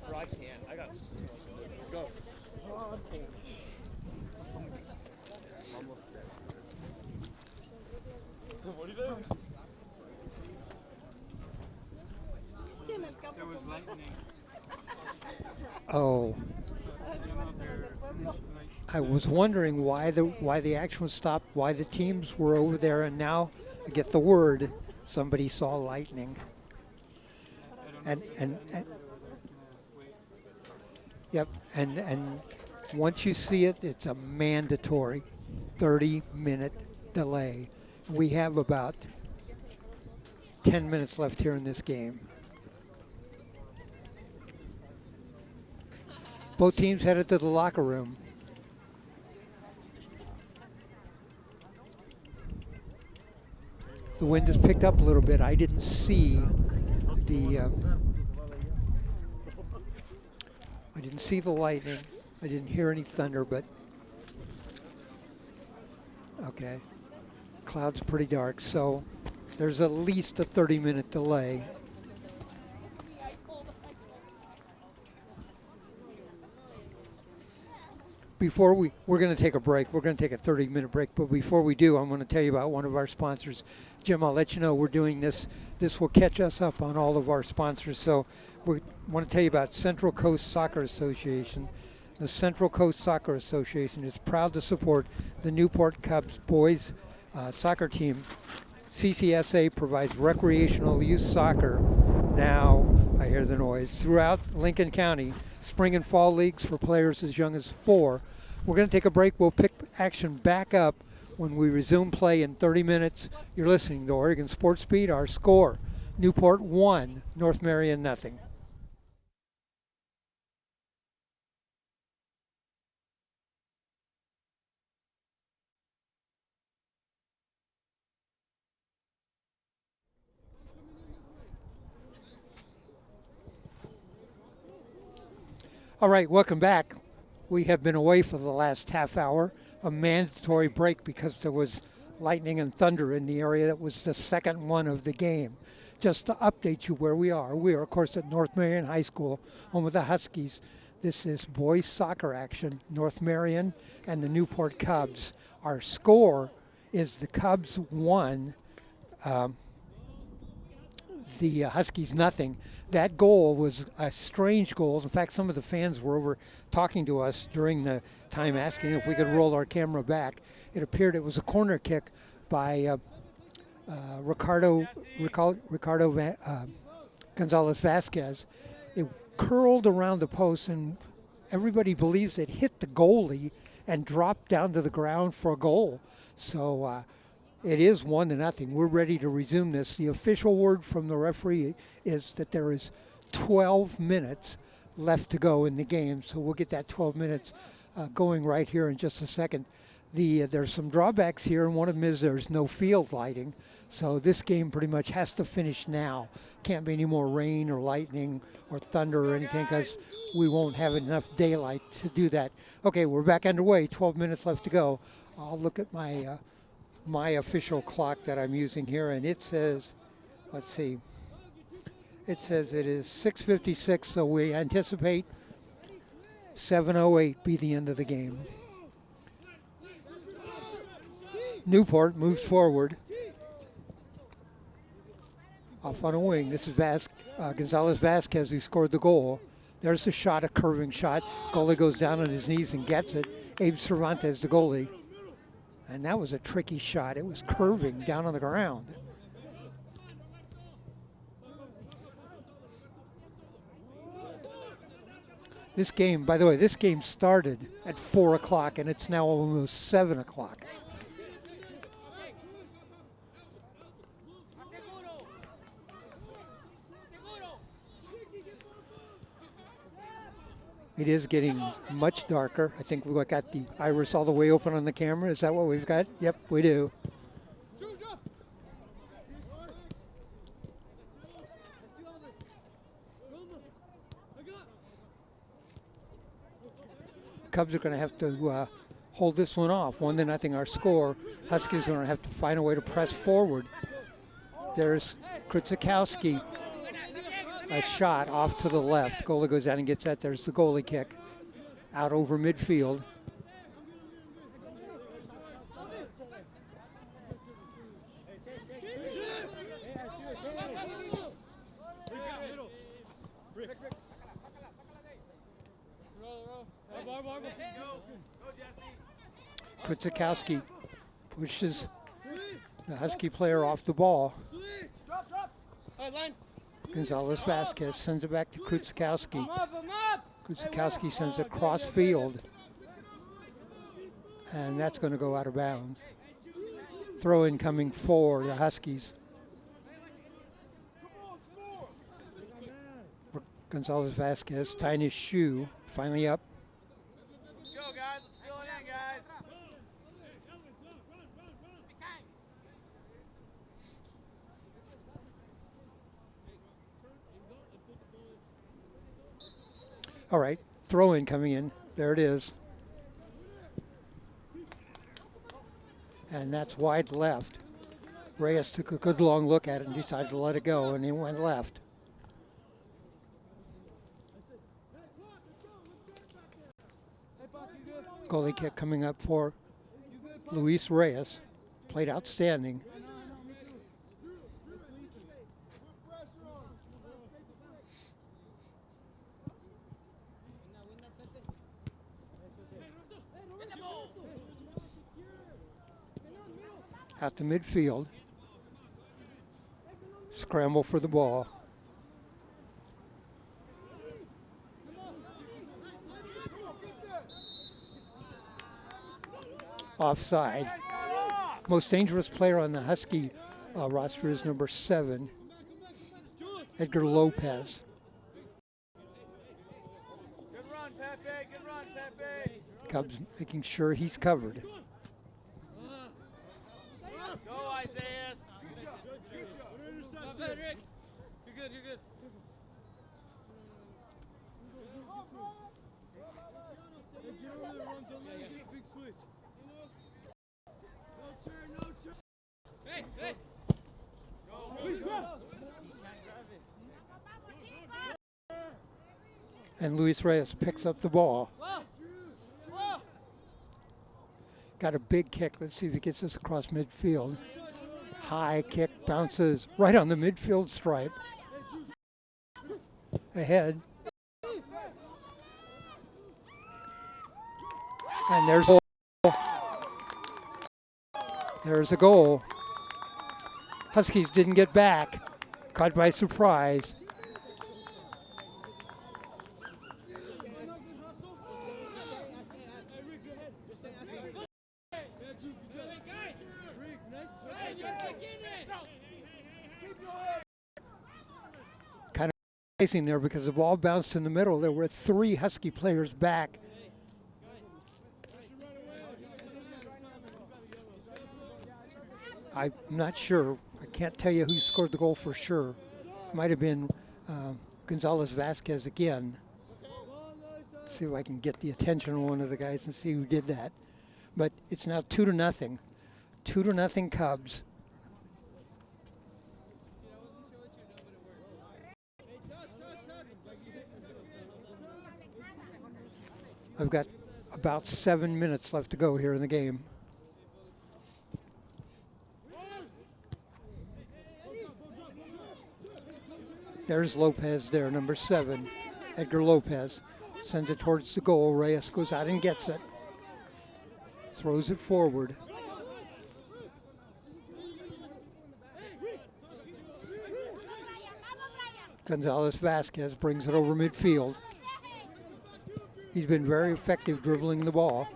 Bro, I can't. I got. Go. What is it? There was lightning. Oh. I was wondering why the action was stopped, why the teams were over there, and now I get the word somebody saw lightning. And yep, and once you see it, it's a mandatory 30-minute delay. We have about 10 minutes left here in this game. Both teams headed to the locker room. The wind has picked up a little bit. I didn't see the lightning. I didn't hear any thunder, but okay. Clouds pretty dark, so there's at least a 30-minute delay. Before we're going to take a break. We're going to take a 30-minute break, but before we do, I'm going to tell you about one of our sponsors. Jim, I'll let you know we're doing this. This will catch us up on all of our sponsors. So we want to tell you about Central Coast Soccer Association. The Central Coast Soccer Association is proud to support the Newport Cubs boys soccer team. CCSA provides recreational youth soccer. Now, I hear the noise, throughout Lincoln County. Spring and fall leagues for players as young as 4. We're going to take a break. We'll pick action back up when we resume play in 30 minutes. You're listening to Oregon Sports Beat. Our score, Newport 1, North Marion nothing. All right, welcome back. We have been away for the last half hour, a mandatory break because there was lightning and thunder in the area. That was the second one of the game. Just to update you where we are, of course, at North Marion High School, home of the Huskies. This is boys soccer action, North Marion and the Newport Cubs. Our score is the Cubs 1, the Huskies nothing. That goal was a strange goal. In fact, some of the fans were over talking to us during the time asking if we could roll our camera back. It appeared it was a corner kick by Ricardo Gonzalez Vasquez. It curled around the post, and everybody believes it hit the goalie and dropped down to the ground for a goal. So it is 1-0. We're ready to resume this. The official word from the referee is that there is 12 minutes left to go in the game. So we'll get that 12 minutes going right here in just a second. There's some drawbacks here, and one of them is there's no field lighting. So this game pretty much has to finish now. Can't be any more rain or lightning or thunder or anything, because we won't have enough daylight to do that. Okay, we're back underway. 12 minutes left to go. I'll look at my official clock that I'm using here, and it says, let's see, it says it is 6:56, so we anticipate 7:08 be the end of the game. Newport moves forward. Off on a wing. This is Gonzalez Vasquez who scored the goal. There's the shot, a curving shot. Goalie goes down on his knees and gets it. Abe Cervantes, the goalie. And that was a tricky shot. It was curving down on the ground. This game, by the way, this game started at 4 o'clock, and it's now almost 7 o'clock. It is getting much darker. I think we've got the iris all the way open on the camera. Is that what we've got? Yep, we do. Cubs are going to have to hold this one off. 1-0 our score. Huskies are going to have to find a way to press forward. There's Krutzikowski. A shot off to the left. Goalie goes down and gets that. There's the goalie kick. Out over midfield. Krutzikowski pushes the Husky player off the ball. Gonzalez Vasquez sends it back to Krutzikowski. Krutzikowski sends it cross field. And that's going to go out of bounds. Throw in coming for the Huskies. Gonzalez Vasquez tying his shoe. Finally up. Let's go, guys. Let's fill it in, guys. All right, throw in coming in. There it is. And that's wide left. Reyes took a good long look at it and decided to let it go, and he went left. Goalie kick coming up for Luis Reyes. Played outstanding. Out to midfield. Scramble for the ball. Offside. Most dangerous player on the Husky roster is number 7, Edgar Lopez. Good run, Pepe. Good run, Pepe. Cubs making sure he's covered. Go, Isaiah. You're good, you're good. Hey, hey. And Luis Reyes picks up the ball. Got a big kick. Let's see if he gets this across midfield. High kick bounces right on the midfield stripe. Ahead. And there's a goal. There's a goal. Huskies didn't get back. Caught by surprise. Kind of racing there because the ball bounced in the middle. There were 3 Husky players back. I'm not sure. I can't tell you who scored the goal for sure. Might have been Gonzalez Vasquez again. Let's see if I can get the attention of one of the guys and see who did that. But it's now 2-0. 2-0 Cubs. I've got about 7 minutes left to go here in the game. There's Lopez there, number 7. Edgar Lopez sends it towards the goal. Reyes goes out and gets it. Throws it forward. Gonzalez Vasquez brings it over midfield. He's been very effective dribbling the ball.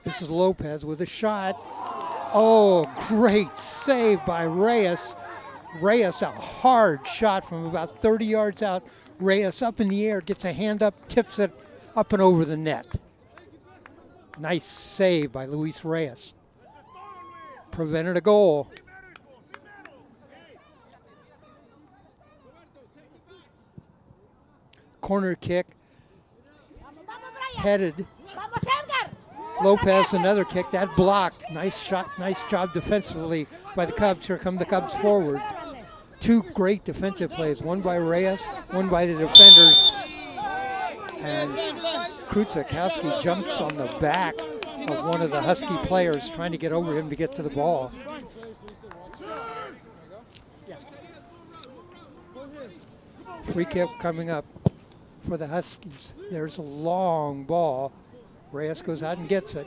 This is Lopez with a shot. Oh, great save by Reyes. Reyes, a hard shot from about 30 yards out. Reyes up in the air, gets a hand up, tips it up and over the net. Nice save by Luis Reyes. Prevented a goal. Corner kick. Headed. Lopez, another kick. That blocked. Nice shot, nice job defensively by the Cubs. Here come the Cubs forward. 2 great defensive plays, one by Reyes, one by the defenders. And Krutzikowski jumps on the back of one of the Husky players trying to get over him to get to the ball. Free kick coming up for the Huskies. There's a long ball. Reyes goes out and gets it.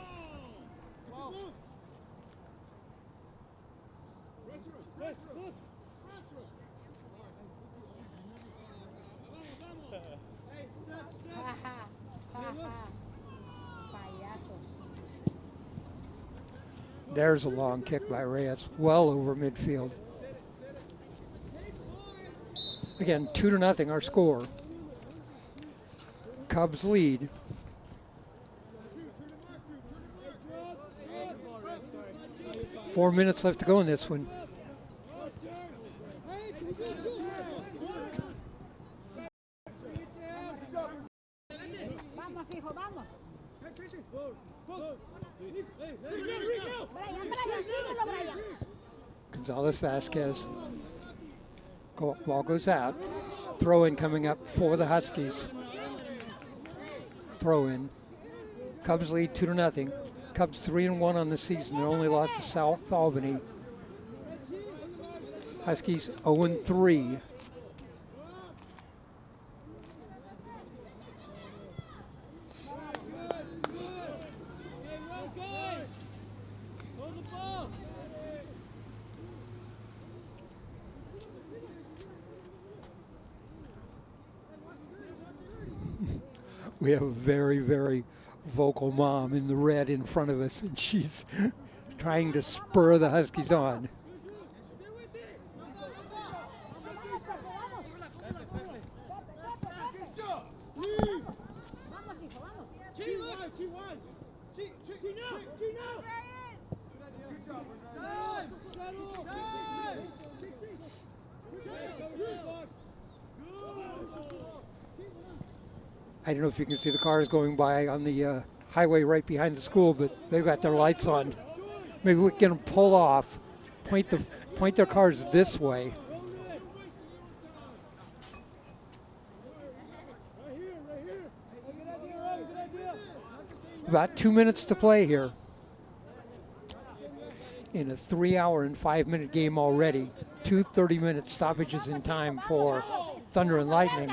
There's a long kick by Reyes, well over midfield. Again, 2-0 our score. Cubs lead. Four minutes left to go in this one. Gonzalez Vasquez. Ball goes out. Throw in coming up for the Huskies. Throw in. Cubs lead 2-0. Cubs 3-1 on the season. They only lost to South Albany. Huskies 0-3. We have a very, very vocal mom in the red in front of us, and she's trying to spur the Huskies on. I don't know if you can see the cars going by on the highway right behind the school, but they've got their lights on. Maybe we can get them pull off, point their cars this way. about 2 minutes to play here in a 3-hour and 5-minute game already. 2 30-minute stoppages in time for Thunder and Lightning.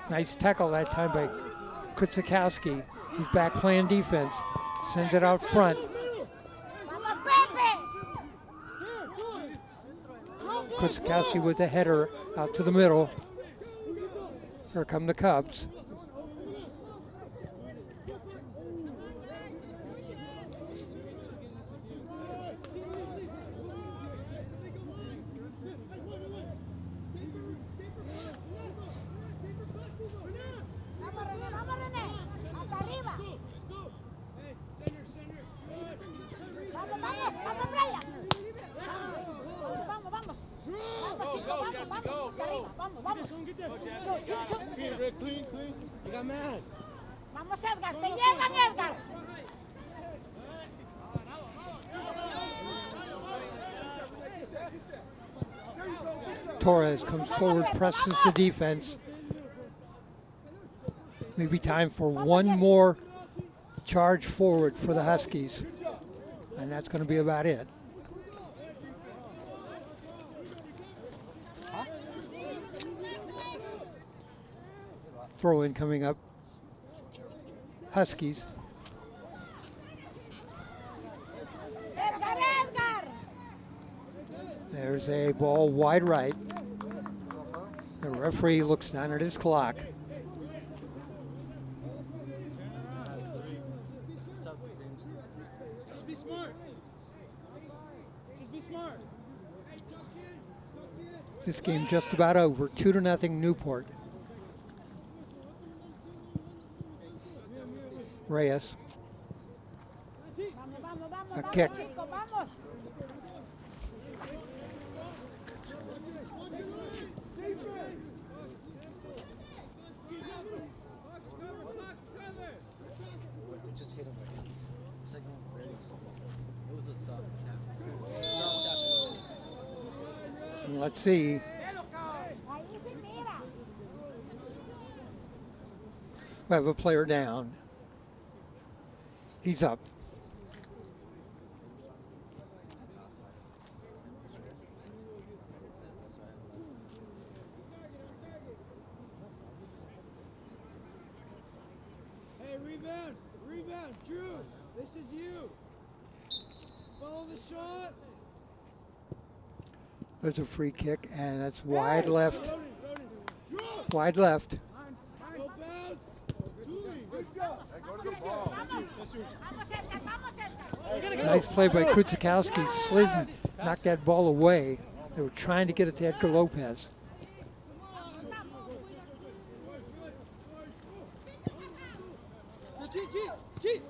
Nice tackle that time by Kutzikowski. He's back playing defense. Sends it out front. Kutzikowski with the header out to the middle. Here come the Cubs. Torres comes forward, presses the defense. Maybe time for one more charge forward for the Huskies. And that's going to be about it. Throw in coming up. Huskies. There's a ball wide right. The referee looks down at his clock. Just be smart. Just be smart. This game just about over. 2-0 Newport. Reyes. A kick. Let's see. We have a player down. He's up. Hey, rebound, Drew. This is you. Follow the shot. There's a free kick, and that's wide left. Wide left. Nice play by Kutzikowski. Slid and knocked that ball away. They were trying to get it to Edgar Lopez. G.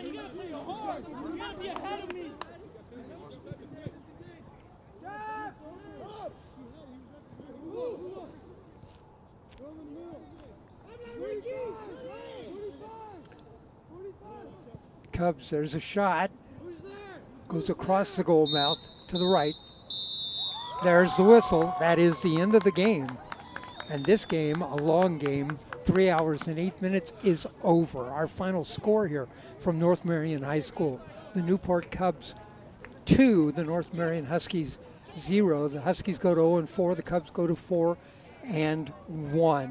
You gotta play hard. You gotta be ahead of me. Cubs, there's a shot. Goes across the goal mouth to the right. There's the whistle. That is the end of the game. And this game, a long game, 3 hours and 8 minutes, is over. Our final score here from North Marion High School. The Newport Cubs 2, the North Marion Huskies 0. The Huskies go to 0-4. The Cubs go to 4-1. I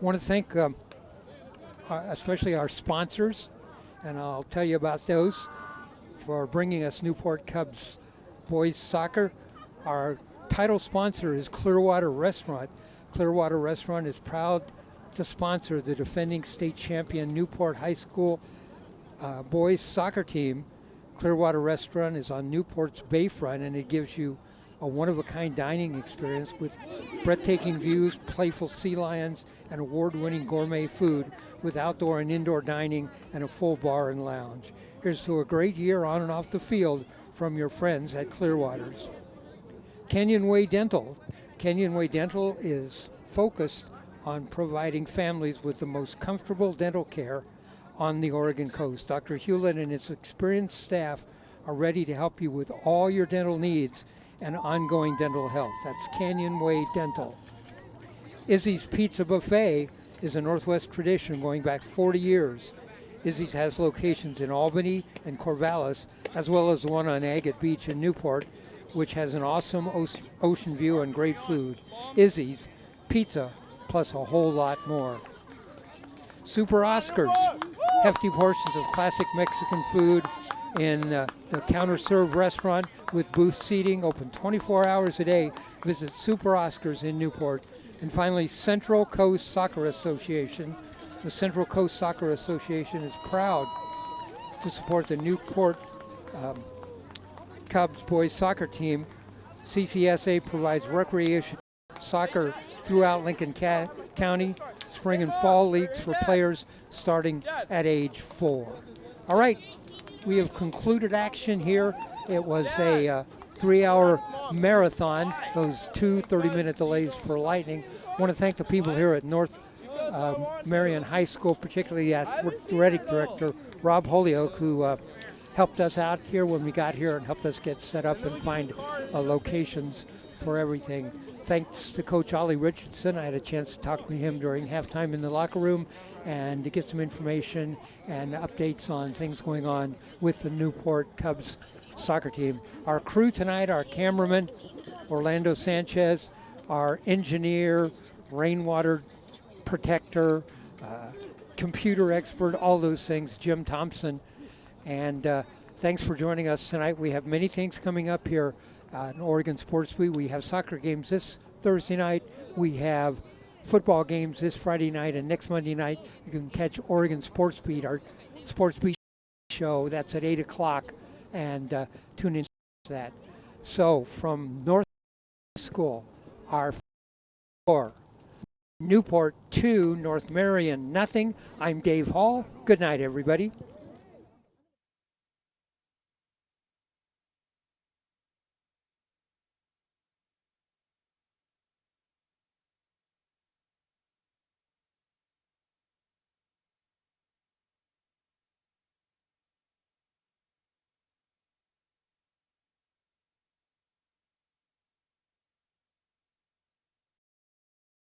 want to thank especially our sponsors, and I'll tell you about those, for bringing us Newport Cubs boys soccer. Our title sponsor is Clearwater Restaurant. Clearwater Restaurant is proud to sponsor the defending state champion Newport High School boys soccer team. Clearwater Restaurant is on Newport's bayfront, and it gives you a one-of-a-kind dining experience with breathtaking views, playful sea lions, and award-winning gourmet food with outdoor and indoor dining and a full bar and lounge. Here's to a great year on and off the field from your friends at Clearwater's. Canyon Way Dental. Canyon Way Dental is focused on providing families with the most comfortable dental care on the Oregon coast. Dr. Hewlett and his experienced staff are ready to help you with all your dental needs and ongoing dental health. That's Canyon Way Dental. Izzy's Pizza Buffet is a Northwest tradition going back 40 years. Izzy's has locations in Albany and Corvallis, as well as the one on Agate Beach in Newport, which has an awesome ocean view and great food. Izzy's Pizza, plus a whole lot more. Super Oscars, hefty portions of classic Mexican food in the counter-serve restaurant with booth seating, open 24 hours a day. Visit Super Oscars in Newport. And finally, Central Coast Soccer Association. The Central Coast Soccer Association is proud to support the Newport Cubs boys soccer team. CCSA provides recreation soccer throughout Lincoln County, spring and fall leagues for players starting at age 4. All right, we have concluded action here. It was a 3-hour marathon, those 2 30-minute delays for lightning. I want to thank the people here at North Marion High School, particularly athletic director Rob Holyoke, who helped us out here when we got here and helped us get set up and find locations for everything. Thanks to Coach Ollie Richardson. I had a chance to talk with him during halftime in the locker room and to get some information and updates on things going on with the Newport Cubs soccer team. Our crew tonight, our cameraman, Orlando Sanchez, our engineer, rainwater protector, computer expert, all those things, Jim Thompson. And thanks for joining us tonight. We have many things coming up here in Oregon Sports Beat. We have soccer games this Thursday night. We have football games this Friday night, and next Monday night you can catch Oregon Sports Beat, our Sports Beat show. That's at 8 o'clock, and tune in to that. So from North School, our 4, Newport 2, North Marion nothing. I'm Dave Hall. Good night, everybody.